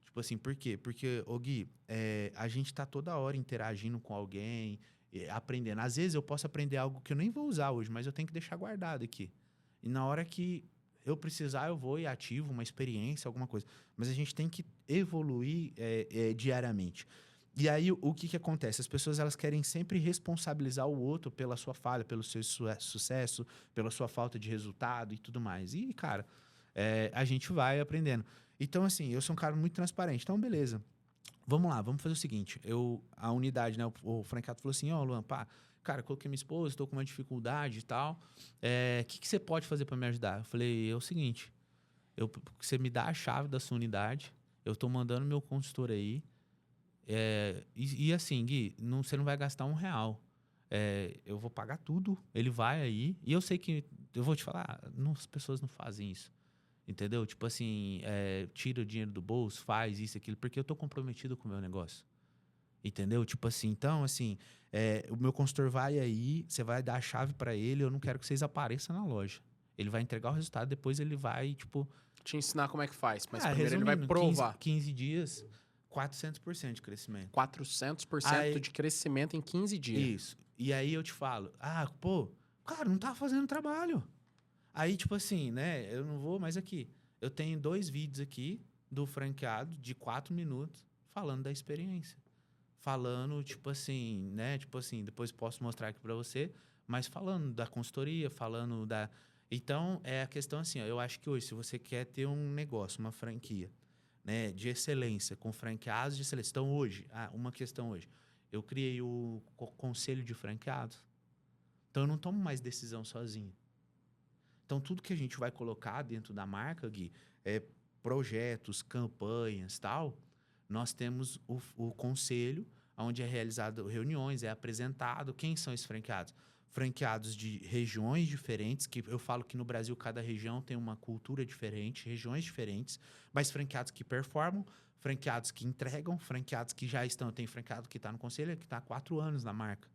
Tipo assim, por quê? Porque, Gui, a gente tá toda hora interagindo com alguém, aprendendo. Às vezes eu posso aprender algo que eu nem vou usar hoje, mas eu tenho que deixar guardado aqui. E na hora que eu precisar, eu vou e ativo uma experiência, alguma coisa. Mas a gente tem que evoluir diariamente. E aí, o que acontece? As pessoas, elas querem sempre responsabilizar o outro pela sua falha, pelo seu sucesso, pela sua falta de resultado e tudo mais. E, cara... a gente vai aprendendo. Então, assim, eu sou um cara muito transparente. Então, beleza. Vamos lá, vamos fazer o seguinte. A unidade, né? O franqueado falou assim, Luan, cara, coloquei minha esposa, estou com uma dificuldade e tal. O que você pode fazer para me ajudar? Eu falei, é o seguinte, você me dá a chave da sua unidade, eu estou mandando meu consultor aí, e assim, Gui, você não vai gastar R$1. Eu vou pagar tudo, ele vai aí, e eu sei que, eu vou te falar, as pessoas não fazem isso. Entendeu? Tipo assim, tira o dinheiro do bolso, faz isso, aquilo, porque eu tô comprometido com o meu negócio. Entendeu? Tipo assim, então, assim, o meu consultor vai aí, você vai dar a chave para ele, eu não quero que vocês apareçam na loja. Ele vai entregar o resultado, depois ele vai, tipo... Te ensinar como é que faz, mas primeiro ele vai provar. 15 dias, 400% de crescimento. 400% Aí- de crescimento em 15 dias. Isso. E aí eu te falo, pô, cara, não tá fazendo trabalho. Aí, tipo assim, né, eu não vou mais aqui. Eu tenho 2 vídeos aqui do franqueado de 4 minutos falando da experiência. Falando, tipo assim, né, tipo assim, depois posso mostrar aqui pra você, mas falando da consultoria, falando da... Então, é a questão assim, ó, eu acho que hoje, se você quer ter um negócio, uma franquia, né, de excelência, com franqueados de excelência. Então, hoje, uma questão hoje, eu criei o conselho de franqueados. Então, eu não tomo mais decisão sozinho. Então, tudo que a gente vai colocar dentro da marca, Gui, projetos, campanhas, tal, nós temos o conselho, onde é realizado reuniões, é apresentado quem são esses franqueados. Franqueados de regiões diferentes, que eu falo que no Brasil cada região tem uma cultura diferente, regiões diferentes, mas franqueados que performam, franqueados que entregam, franqueados que já estão. Tem franqueado que está no conselho, que está há 4 anos na marca.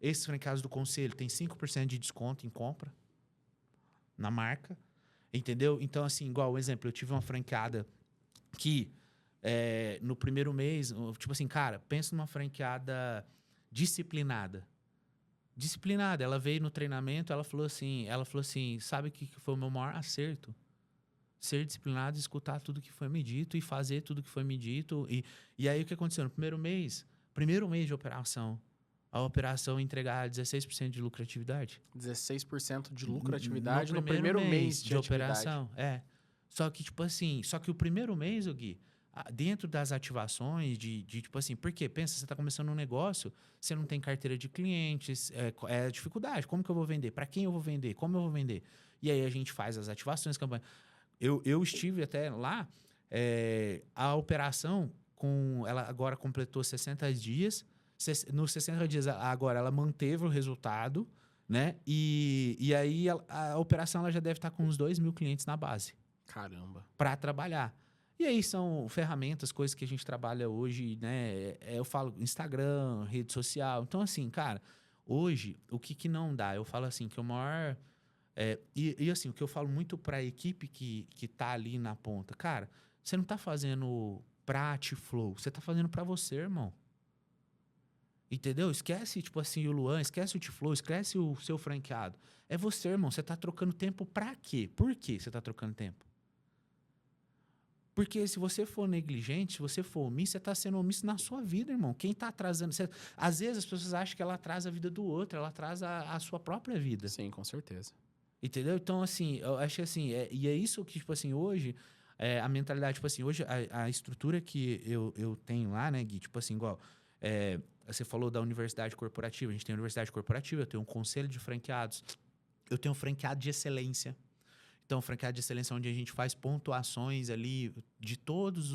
Esses franqueados do conselho têm 5% de desconto em compra na marca, entendeu? Então, assim, igual o exemplo, eu tive uma franqueada que no primeiro mês, tipo assim, cara, pensa numa franqueada disciplinada. Disciplinada. Ela veio no treinamento, ela falou assim, sabe o que foi o meu maior acerto? Ser disciplinado, escutar tudo que foi me dito e fazer tudo que foi me dito. E aí o que aconteceu? No primeiro mês de operação, a operação entregar 16% de lucratividade. 16% de lucratividade no primeiro primeiro mês de operação. Só que, tipo assim, o primeiro mês, Gui, dentro das ativações, de tipo assim, porque pensa, você está começando um negócio, você não tem carteira de clientes, é dificuldade. Como que eu vou vender? Para quem eu vou vender? Como eu vou vender? E aí a gente faz as ativações, campanha. Eu estive até lá, a operação, ela agora completou 60 dias. Nos 60 dias, agora, ela manteve o resultado, né? E aí a operação ela já deve estar com uns 2.000 clientes na base. Caramba. Para trabalhar. E aí são ferramentas, coisas que a gente trabalha hoje, né? Eu falo Instagram, rede social. Então, assim, cara, hoje, o que não dá? Eu falo assim, que o maior... E assim, o que eu falo muito para a equipe que tá ali na ponta. Cara, você não tá fazendo pra T-Flow, você tá fazendo para você, irmão. Entendeu? Esquece, tipo assim, o Luan, esquece o T-Flow, esquece o seu franqueado. É você, irmão. Você tá trocando tempo pra quê? Por que você tá trocando tempo? Porque se você for negligente, se você for omisso, você está sendo omisso na sua vida, irmão. Quem está atrasando... às vezes as pessoas acham que ela atrasa a vida do outro, ela atrasa a sua própria vida. Sim, com certeza. Entendeu? Então, assim, eu acho que assim, e é isso que, tipo assim, hoje, a mentalidade, tipo assim, hoje a estrutura que eu tenho lá, né, Gui, tipo assim, igual, você falou da universidade corporativa, a gente tem a universidade corporativa, eu tenho um conselho de franqueados, eu tenho um franqueado de excelência. Então, franqueado de excelência, onde a gente faz pontuações ali de todos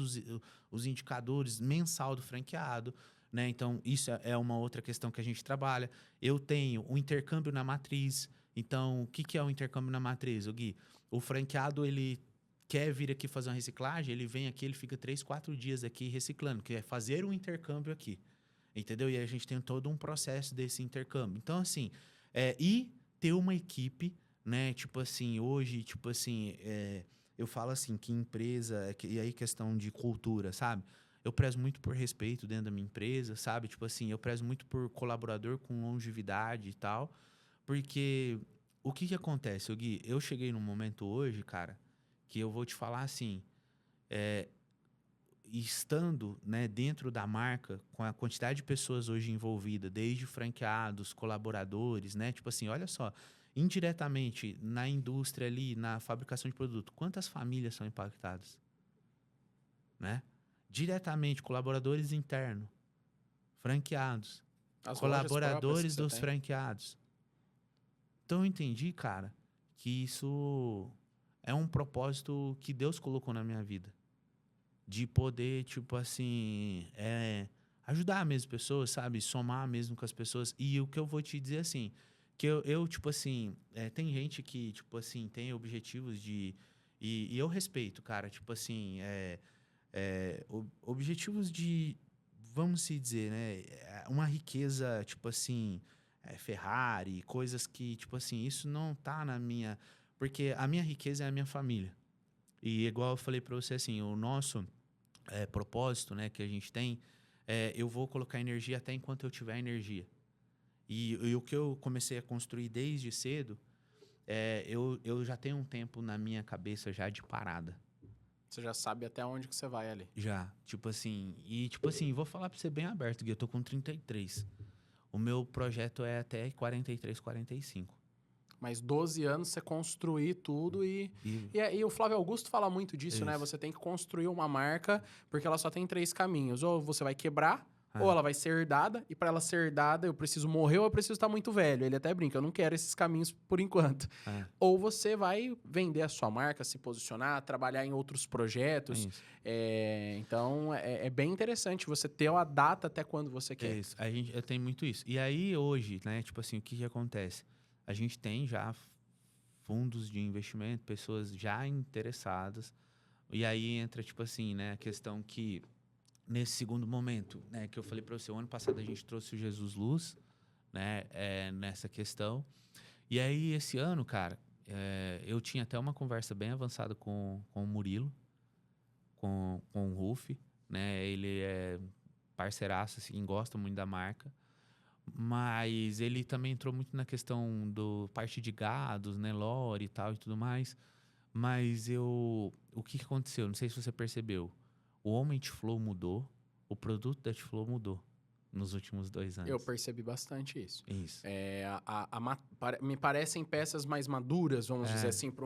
os indicadores mensal do franqueado, né? Então, isso é uma outra questão que a gente trabalha. Eu tenho o intercâmbio na matriz. Então, o que é o intercâmbio na matriz, Gui? O franqueado, ele quer vir aqui fazer uma reciclagem, ele vem aqui, ele fica 3, 4 dias aqui reciclando, que é fazer um intercâmbio aqui. Entendeu? E aí a gente tem todo um processo desse intercâmbio. Então, assim, e ter uma equipe, né? Tipo assim, hoje, tipo assim, eu falo assim que empresa, e aí questão de cultura, sabe? Eu prezo muito por respeito dentro da minha empresa, sabe? Tipo assim, eu prezo muito por colaborador com longevidade e tal, porque o que acontece, Gui? Eu cheguei num momento hoje, cara, que eu vou te falar assim, estando, né, dentro da marca, com a quantidade de pessoas hoje envolvidas, desde franqueados, colaboradores, né? Tipo assim, olha só, indiretamente na indústria ali, na fabricação de produto, quantas famílias são impactadas? Né? Diretamente, colaboradores internos, franqueados, As colaboradores dos tem. franqueados. Então eu entendi, cara, que isso é um propósito que Deus colocou na minha vida. De poder, tipo assim, ajudar mesmo pessoas, sabe? Somar mesmo com as pessoas. E o que eu vou te dizer, assim, que eu tipo assim, tem gente que, tipo assim, tem objetivos de... E eu respeito, cara, tipo assim, objetivos de, vamos se dizer, né? Uma riqueza, tipo assim, Ferrari, coisas que, tipo assim, isso não tá na minha... Porque a minha riqueza é a minha família. E igual eu falei pra você, assim, propósito, né, que a gente tem, eu vou colocar energia até enquanto eu tiver energia. E o que eu comecei a construir desde cedo, eu já tenho um tempo na minha cabeça já de parada. Você já sabe até onde que você vai ali. Já, tipo assim, vou falar pra você bem aberto, Gui, eu tô com 33. O meu projeto é até 43, 45. Mas 12 anos você construir tudo e o Flávio Augusto fala muito disso, né? Isso. Você tem que construir uma marca porque ela só tem 3 caminhos. Ou você vai quebrar, ou ela vai ser herdada. E para ela ser herdada, eu preciso morrer ou eu preciso estar muito velho. Ele até brinca, eu não quero esses caminhos por enquanto. Ou você vai vender a sua marca, se posicionar, trabalhar em outros projetos. Então, é bem interessante você ter a data até quando você quer. É isso, eu tenho muito isso. E aí, hoje, né, tipo assim, o que acontece? A gente tem já fundos de investimento, pessoas já interessadas. E aí entra, tipo assim, né, a questão que, nesse segundo momento, né, que eu falei para você, o ano passado a gente trouxe o Jesus Luz, né, nessa questão. E aí, esse ano, cara, eu tinha até uma conversa bem avançada com o Murilo, com o Ruf, né, ele é parceiraço, assim, gosta muito da marca. Mas ele também entrou muito na questão do parte de gados, né, lore e tal e tudo mais. Mas o que aconteceu? Não sei se você percebeu. O Homem T-Flow mudou, o produto da T-Flow mudou nos últimos 2 anos. Eu percebi bastante isso. Isso. Me parecem peças mais maduras, vamos dizer assim, para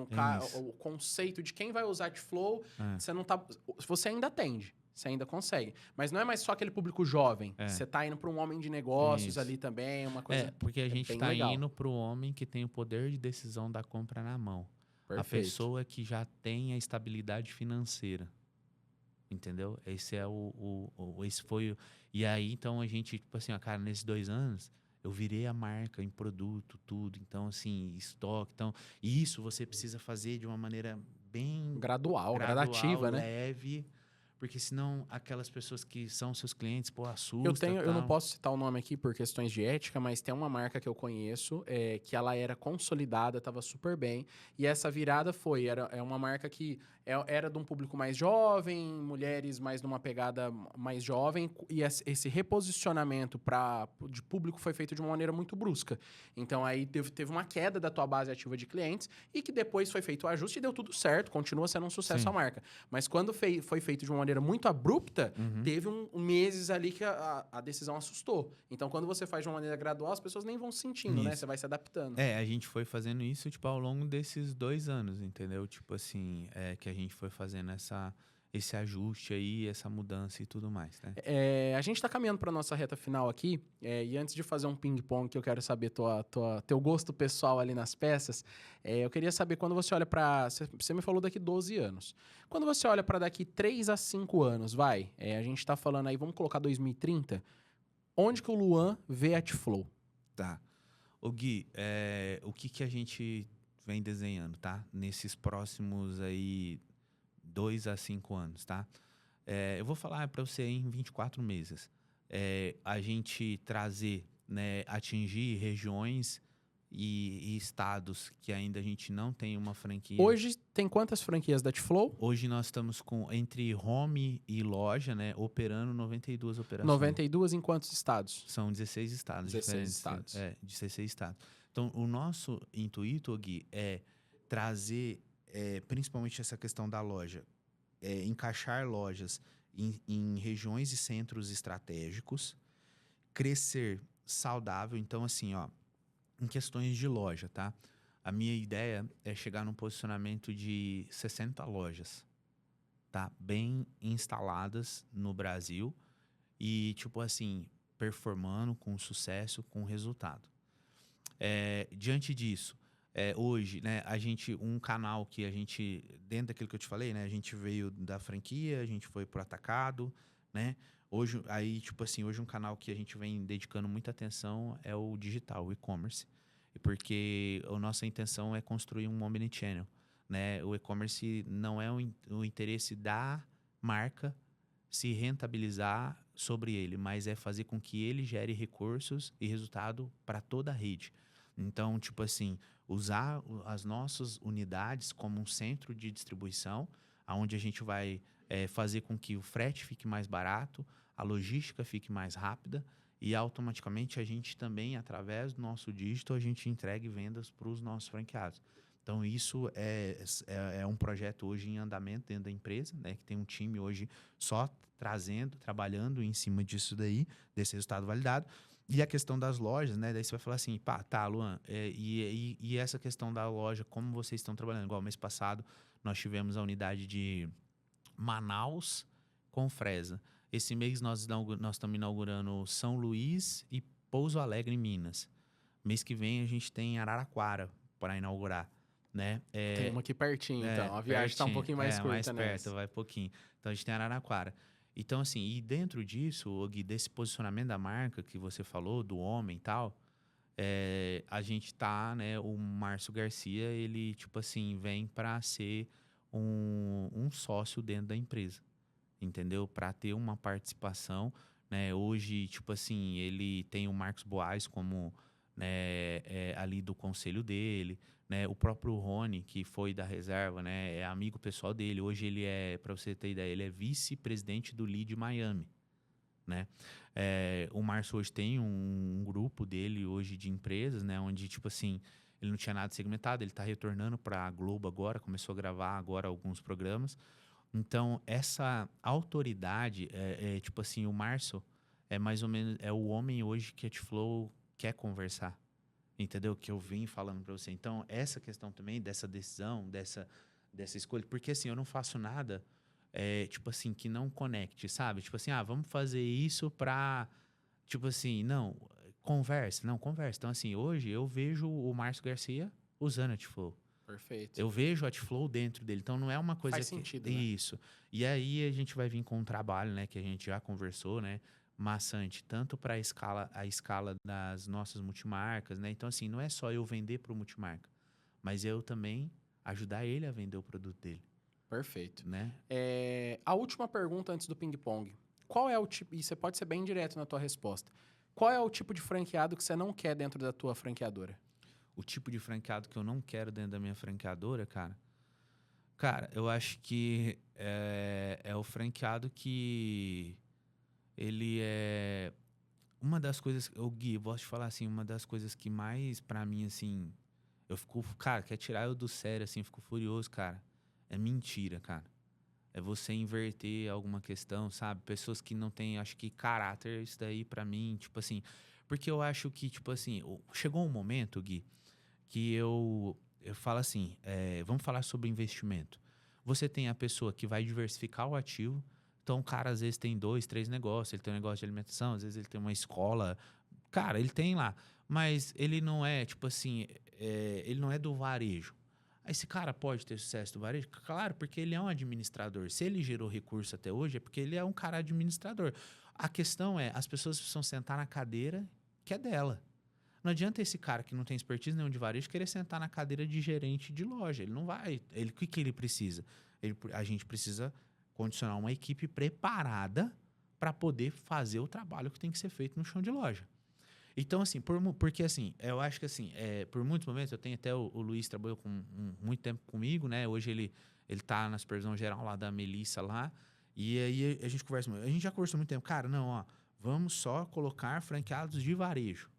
o conceito de quem vai usar T-Flow, você não tá. Você ainda atende. Você ainda consegue. Mas não é mais só aquele público jovem. Você tá indo para um homem de negócios ali também, uma coisa. Porque a gente tá legal. indo para o homem que tem o poder de decisão da compra na mão. Perfeito. A pessoa que já tem a estabilidade financeira. Entendeu? Esse é esse foi. E aí, então, a gente, tipo assim, cara, nesses 2 anos, eu virei a marca em produto, tudo. Então, assim, estoque. Então, isso você precisa fazer de uma maneira bem gradual, gradativa, né? Leve. Porque senão aquelas pessoas que são seus clientes, pô, assusta. Eu não posso citar o nome aqui por questões de ética, mas tem uma marca que eu conheço que ela era consolidada, estava super bem. E essa virada é uma marca que era de um público mais jovem, mulheres mais numa pegada mais jovem, e esse reposicionamento de público foi feito de uma maneira muito brusca. Então aí teve uma queda da tua base ativa de clientes e que depois foi feito o ajuste e deu tudo certo, continua sendo um sucesso a marca. Mas quando foi feito de uma maneira muito abrupta, teve meses ali que a decisão assustou. Então, quando você faz de uma maneira gradual, as pessoas nem vão sentindo, né? Você vai se adaptando. A gente foi fazendo isso, tipo, ao longo desses 2 anos, entendeu? Tipo assim, que a gente foi fazendo esse ajuste aí, essa mudança e tudo mais, né? A gente tá caminhando pra nossa reta final aqui, e antes de fazer um ping-pong, que eu quero saber teu gosto pessoal ali nas peças, eu queria saber quando você olha pra... Você me falou daqui 12 anos. Quando você olha pra daqui 3 a 5 anos, a gente tá falando aí, vamos colocar 2030, onde que o Luan vê a T-Flow? Tá. Ô Gui, o que a gente vem desenhando, tá? Nesses próximos aí 2 a 5 anos, tá? Eu vou falar para você em 24 meses. A gente trazer, né, atingir regiões e estados que ainda a gente não tem uma franquia. Hoje tem quantas franquias da T-Flow? Hoje nós estamos com, entre home e loja, né, operando 92 operações. 92 em quantos estados? São 16 estados. 16 estados. 16 estados. Então, o nosso intuito, Gui, é trazer, principalmente essa questão da loja, encaixar lojas em regiões e centros estratégicos, crescer saudável. Então, assim, ó, em questões de loja, tá? A minha ideia é chegar num posicionamento de 60 lojas, tá? Bem instaladas no Brasil e, tipo assim, performando com sucesso, com resultado. Diante disso, hoje, né, um canal que a gente, dentro daquilo que eu te falei, né, a gente veio da franquia, a gente foi pro atacado, né? Hoje, aí, tipo assim, hoje um canal que a gente vem dedicando muita atenção é o digital, o e-commerce. Porque a nossa intenção é construir um omnichannel, né? O e-commerce não é o interesse da marca se rentabilizar sobre ele, mas é fazer com que ele gere recursos e resultado para toda a rede. Então, tipo assim, usar as nossas unidades como um centro de distribuição, onde a gente vai fazer com que o frete fique mais barato, a logística fique mais rápida e automaticamente a gente também, através do nosso dígito, a gente entregue vendas para os nossos franqueados. Então, isso é um projeto hoje em andamento dentro da empresa, né? Que tem um time hoje só trabalhando em cima disso daí, desse resultado validado. E a questão das lojas, né? Daí você vai falar assim, pá, tá, Luan, e essa questão da loja, como vocês estão trabalhando? Igual mês passado, nós tivemos a unidade de Manaus com Fresa. Esse mês nós estamos inaugurando São Luís e Pouso Alegre, em Minas. Mês que vem a gente tem Araraquara para inaugurar, né? Tem uma aqui pertinho, então. A viagem está um pouquinho mais curta, mais né? perto, vai pouquinho. Então a gente tem Araraquara. Então, assim, e dentro disso, Gui, desse posicionamento da marca que você falou, do homem e tal, a gente tá, né? O Márcio Garcia, ele, tipo assim, vem para ser um sócio dentro da empresa, entendeu? Para ter uma participação, né? Hoje, tipo assim, ele tem o Marcos Boaz como, né, ali do conselho dele, né? O próprio Rony, que foi da reserva, né? É amigo pessoal dele. Hoje ele para você ter ideia, ele é vice-presidente do Lead Miami, né? O Márcio hoje tem um grupo dele hoje de empresas, né? Onde, tipo assim, ele não tinha nada segmentado, ele está retornando para a Globo agora, começou a gravar agora alguns programas. Então, essa autoridade, tipo assim, o Márcio é mais ou menos, é o homem hoje que a T-Flow quer conversar, entendeu? Que eu vim falando para você. Então, essa questão também dessa decisão, dessa escolha, porque assim, eu não faço nada, tipo assim, que não conecte, sabe? Tipo assim, vamos fazer isso pra, tipo assim, não, conversa. Então, assim, hoje eu vejo o Márcio Garcia usando a T-Flow. Perfeito. Eu vejo a T-Flow dentro dele, então não é uma coisa Faz sentido, né? Isso. E aí a gente vai vir com um trabalho, né, que a gente já conversou, né, maçante, tanto para a escala das nossas multimarcas, né? Então, assim, não é só eu vender para o multimarca, mas eu também ajudar ele a vender o produto dele, Perfeito. né? A última pergunta antes do ping-pong. Qual é o tipo... E você pode ser bem direto na tua resposta. Qual é o tipo de franqueado que você não quer dentro da tua franqueadora? O tipo de franqueado que eu não quero dentro da minha franqueadora, cara, eu acho que é o franqueado que ele é uma das coisas, Gui, eu posso te falar assim, uma das coisas que mais pra mim assim, eu fico, cara, quer tirar eu do sério assim, eu fico furioso, cara. É mentira, cara. É você inverter alguma questão, sabe? Pessoas que não têm, acho que caráter, isso daí pra mim, tipo assim, porque eu acho que tipo assim, chegou um momento, Gui, que eu falo assim, vamos falar sobre investimento. Você tem a pessoa que vai diversificar o ativo, então o cara às vezes tem 2, 3 negócios, ele tem um negócio de alimentação, às vezes ele tem uma escola, cara, ele tem lá, mas ele não é, tipo assim, ele não é do varejo. Esse cara pode ter sucesso do varejo? Claro, porque ele é um administrador. Se ele gerou recurso até hoje, é porque ele é um cara administrador. A questão as pessoas precisam sentar na cadeira que é dela. Não adianta esse cara que não tem expertise nenhum de varejo querer sentar na cadeira de gerente de loja. Ele não vai. O que ele precisa? A gente precisa condicionar uma equipe preparada para poder fazer o trabalho que tem que ser feito no chão de loja. Então, assim, porque assim, eu acho que assim, por muitos momentos, eu tenho até o Luiz trabalhou muito tempo comigo, né? Hoje ele tá na supervisão geral lá da Melissa lá. E aí a gente conversa muito. A gente já conversou muito tempo. Cara, não, ó, vamos só colocar franqueados de varejo.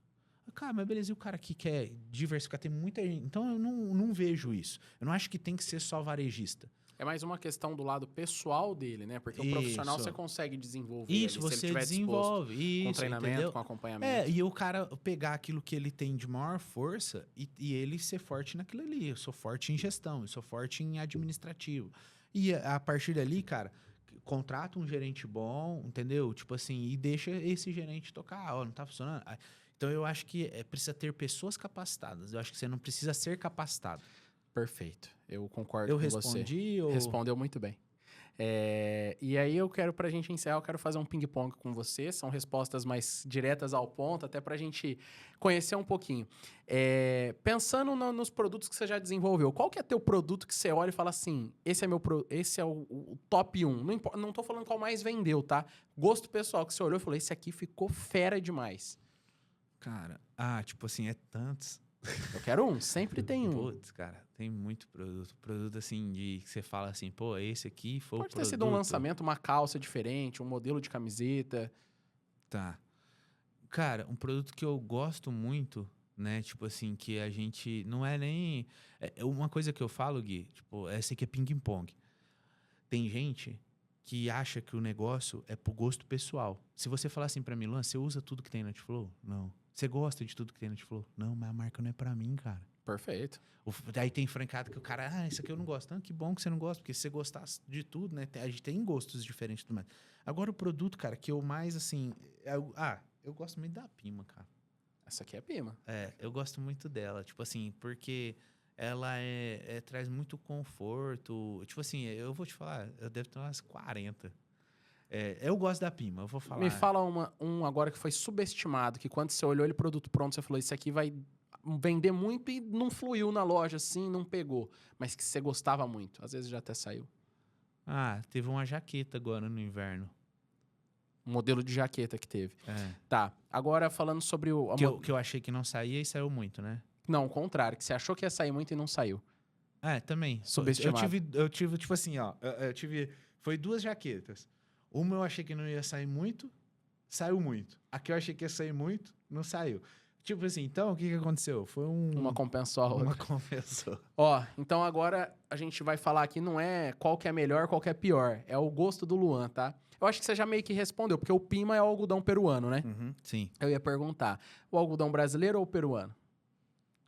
Cara, mas beleza, e o cara que quer diversificar? Tem muita gente. Então eu não vejo isso. Eu não acho que tem que ser só varejista. É mais uma questão do lado pessoal dele, né? Porque o profissional você consegue desenvolver isso, ali, se você ele tiver desenvolve. Disposto, com isso, treinamento, entendeu? com acompanhamento. E o cara pegar aquilo que ele tem de maior força e ele ser forte naquilo ali. Eu sou forte em gestão, eu sou forte em administrativo. E a partir dali, cara, contrata um gerente bom, entendeu? Tipo assim, e deixa esse gerente tocar. Ó, não tá funcionando. Então, eu acho que precisa ter pessoas capacitadas. Eu acho que você não precisa ser capacitado. Perfeito. Eu concordo com você. Ou... Respondeu muito bem. E aí, pra gente encerrar, eu quero fazer um ping-pong com você. São respostas mais diretas ao ponto, até pra gente conhecer um pouquinho. Pensando nos produtos que você já desenvolveu, qual que é teu produto que você olha e fala assim, esse é o top 1? Não tô falando qual mais vendeu, tá? Gosto pessoal, que você olhou e falou, esse aqui ficou fera demais. Cara, tipo assim, é tantos. Eu quero um, sempre tem um. Putz, cara, tem muito produto. Produto assim, que você fala assim, pô, esse aqui foi Pode o ter produto. sido um lançamento, uma calça diferente, um modelo de camiseta. Tá. Cara, um produto que eu gosto muito, né? Tipo assim, que a gente. Não é nem. É uma coisa que eu falo, Gui, tipo, essa aqui é ping-pong. Tem gente que acha que o negócio é pro gosto pessoal. Se você falar assim pra mim, Luan, você usa tudo que tem na T-Flow? Não. Você gosta de tudo que tem na T-Flow? Não, mas a marca não é pra mim, cara. Perfeito. Daí tem francada que o cara, isso aqui eu não gosto. Ah, que bom que você não gosta, porque se você gostasse de tudo, né? A gente tem gostos diferentes e tudo mais. Agora o produto, cara, que eu mais, assim... eu gosto muito da Pima, cara. Essa aqui é Pima. Eu gosto muito dela, tipo assim, porque ela traz muito conforto. Tipo assim, eu vou te falar, eu devo ter umas 40. Eu gosto da Pima, eu vou falar. Me fala um agora que foi subestimado, que quando você olhou ele produto pronto, você falou, isso aqui vai vender muito e não fluiu na loja assim, não pegou. Mas que você gostava muito. Às vezes já até saiu. Teve uma jaqueta agora no inverno. Um modelo de jaqueta que teve. É. Tá, agora falando sobre o... Que eu achei que não saía e saiu muito, né? Não, o contrário, que você achou que ia sair muito e não saiu. Também. Subestimado. Eu tive, tipo assim, ó. Eu tive. Foi 2 jaquetas. Uma eu achei que não ia sair muito, saiu muito. A que eu achei que ia sair muito, não saiu. Tipo assim, então o que aconteceu? Foi Uma compensou a outra. Uma compensou. Ó, então agora a gente vai falar aqui, não é qual que é melhor, qual que é pior. É o gosto do Luan, tá? Eu acho que você já meio que respondeu, porque o Pima é o algodão peruano, né? Sim. Eu ia perguntar, o algodão brasileiro ou peruano?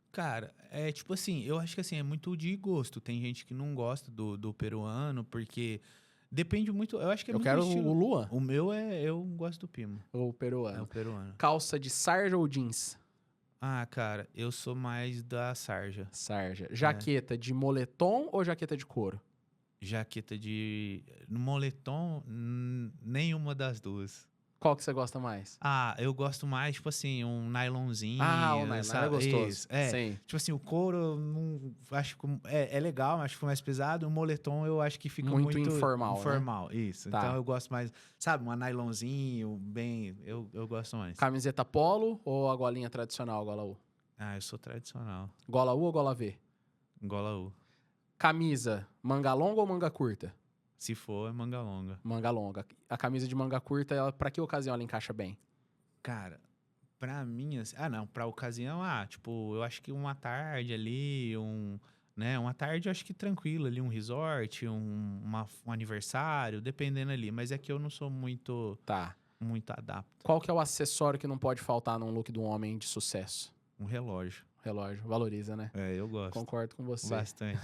Cara, tipo assim, eu acho que assim, é muito de gosto. Tem gente que não gosta do peruano, porque depende muito. Eu acho que é Eu muito quero estilo. o Luan, O meu eu gosto do Pima. ou o É peruano. o peruano. Calça de sarja ou jeans? Cara, eu sou mais da sarja. Sarja. Jaqueta de moletom ou jaqueta de couro? Jaqueta de. No moletom, nenhuma das duas. Qual que você gosta mais? Eu gosto mais, tipo assim, um nylonzinho. O nylon é gostoso. Isso, Sim. Tipo assim, o couro, eu não acho que é legal, mas acho que fica mais pesado. O moletom eu acho que fica muito informal, informal. Isso. Tá. Então eu gosto mais, sabe, uma nylonzinho, bem. Eu gosto mais. Camiseta polo ou a golinha tradicional, gola U? Eu sou tradicional. Gola U ou gola V? Gola U. Camisa, manga longa ou manga curta? Se for, é manga longa. Manga longa. A camisa de manga curta, pra que ocasião ela encaixa bem? Cara, pra mim, assim, não, pra ocasião, tipo, eu acho que uma tarde ali, né, uma tarde eu acho que tranquilo ali, um resort, um aniversário, dependendo ali, mas é que eu não sou muito Tá. adapto. Qual que é o acessório que não pode faltar num look de um homem de sucesso? Um relógio. Relógio. Valoriza, né? Eu gosto. Concordo com você. Bastante.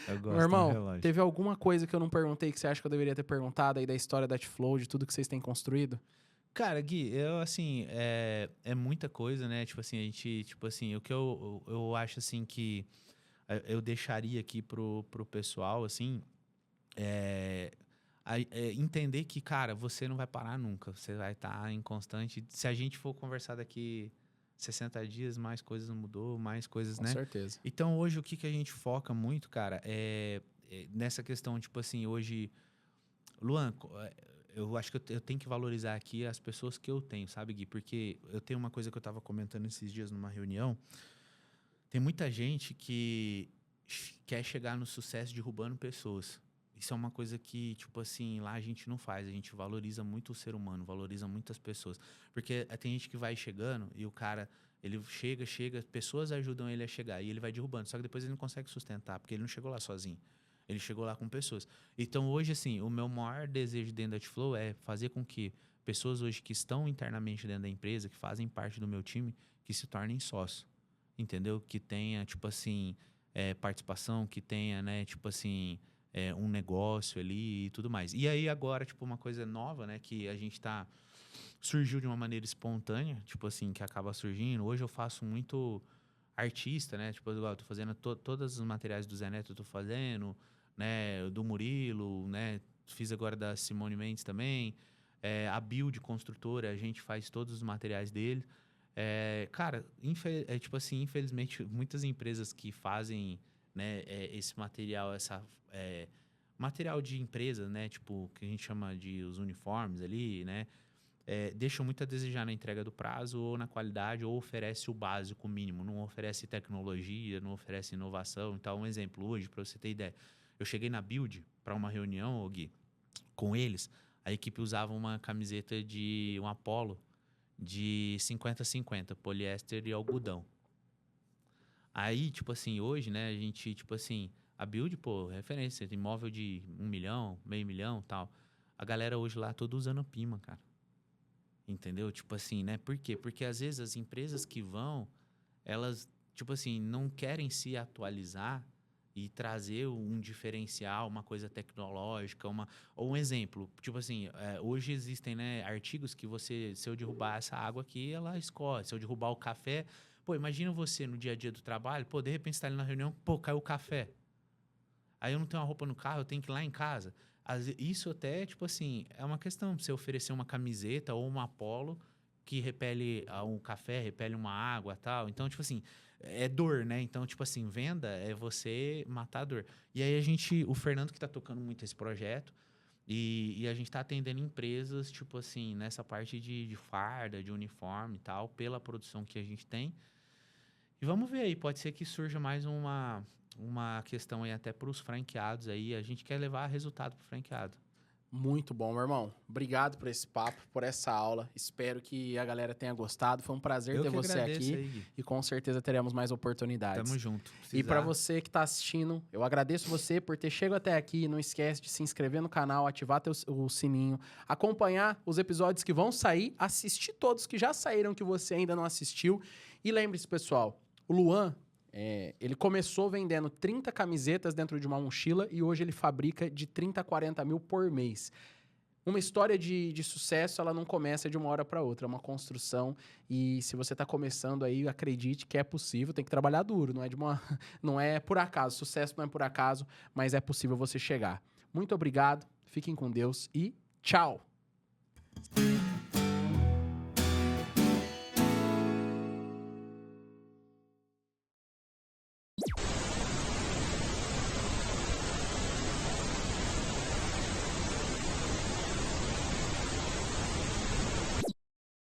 Eu gosto Meu irmão, de um relógio. teve alguma coisa que eu não perguntei que você acha que eu deveria ter perguntado aí da história da T-Flow, de tudo que vocês têm construído? Cara, Gui, eu, assim, é muita coisa, né? Tipo assim, a gente, tipo assim, o que eu acho, assim, que eu deixaria aqui pro pessoal, assim, entender que, cara, você não vai parar nunca. Você vai estar em constante... Se a gente for conversar daqui 60 dias, mais coisas mudou, mais coisas, Com né? certeza. Então, hoje, o que a gente foca muito, cara, é nessa questão, tipo assim, hoje... Luan, eu acho que eu tenho que valorizar aqui as pessoas que eu tenho, sabe, Gui? Porque eu tenho uma coisa que eu tava comentando esses dias numa reunião. Tem muita gente que quer chegar no sucesso derrubando pessoas. Isso é uma coisa que, tipo assim, lá a gente não faz. A gente valoriza muito o ser humano, valoriza muito as pessoas. Porque tem gente que vai chegando e o cara, ele chega, pessoas ajudam ele a chegar e ele vai derrubando. Só que depois ele não consegue sustentar, porque ele não chegou lá sozinho. Ele chegou lá com pessoas. Então, hoje, assim, o meu maior desejo dentro da T-Flow é fazer com que pessoas hoje que estão internamente dentro da empresa, que fazem parte do meu time, que se tornem sócios. Entendeu? Que tenha, tipo assim, participação, que tenha, né, tipo assim, um negócio ali e tudo mais. E aí, agora, tipo, uma coisa nova, né, que a gente surgiu de uma maneira espontânea, tipo assim, que acaba surgindo. Hoje eu faço muito artista, né? Tipo, eu tô fazendo todos os materiais do Zé Neto, eu tô fazendo, né? Do Murilo, né? Fiz agora da Simone Mendes também. A Build Construtora, a gente faz todos os materiais dele. Cara, tipo assim, infelizmente, muitas empresas que fazem, né, esse material, material de empresa, né? Tipo, que a gente chama de os uniformes ali, né? deixam muito a desejar na entrega do prazo ou na qualidade, ou oferece o básico mínimo, não oferece tecnologia, não oferece inovação. Então, um exemplo hoje, para você ter ideia, eu cheguei na Build para uma reunião, Gui, com eles, a equipe usava uma camiseta de um Apollo de 50-50, poliéster e algodão. Aí, tipo assim, hoje, né, a gente, tipo assim, a Build, pô, referência, tem imóvel de 1 milhão, meio milhão e tal. A galera hoje lá toda usando Pima, cara. Entendeu? Tipo assim, né? Por quê? Porque às vezes as empresas que vão, elas, tipo assim, não querem se atualizar e trazer um diferencial, uma coisa tecnológica, ou um exemplo. Tipo assim, hoje existem, né, artigos que você, se eu derrubar essa água aqui, ela escorre. Se eu derrubar o café, pô, imagina você no dia a dia do trabalho, pô, de repente você tá ali na reunião, pô, caiu o café. Aí eu não tenho uma roupa no carro, eu tenho que ir lá em casa. Isso até, tipo assim, é uma questão. Você oferecer uma camiseta ou uma polo que repele um café, repele uma água e tal. Então, tipo assim, é dor, né? Então, tipo assim, venda é você matar a dor. E aí o Fernando que tá tocando muito esse projeto, e a gente tá atendendo empresas, tipo assim, nessa parte de farda, de uniforme e tal, pela produção que a gente tem. E vamos ver aí, pode ser que surja mais uma questão aí até para os franqueados aí. A gente quer levar resultado para o franqueado. Muito bom, meu irmão. Obrigado por esse papo, por essa aula. Espero que a galera tenha gostado. Foi um prazer ter você aqui. Aí, e com certeza teremos mais oportunidades. Tamo junto. E para você que está assistindo, eu agradeço você por ter chegado até aqui. Não esquece de se inscrever no canal, ativar o sininho, acompanhar os episódios que vão sair, assistir todos que já saíram que você ainda não assistiu. E lembre-se, pessoal, o Luan, ele começou vendendo 30 camisetas dentro de uma mochila e hoje ele fabrica de 30 a 40 mil por mês. Uma história de sucesso, ela não começa de uma hora para outra, é uma construção. E se você está começando aí, acredite que é possível, tem que trabalhar duro, não é por acaso, sucesso não é por acaso, mas é possível você chegar. Muito obrigado, fiquem com Deus e tchau!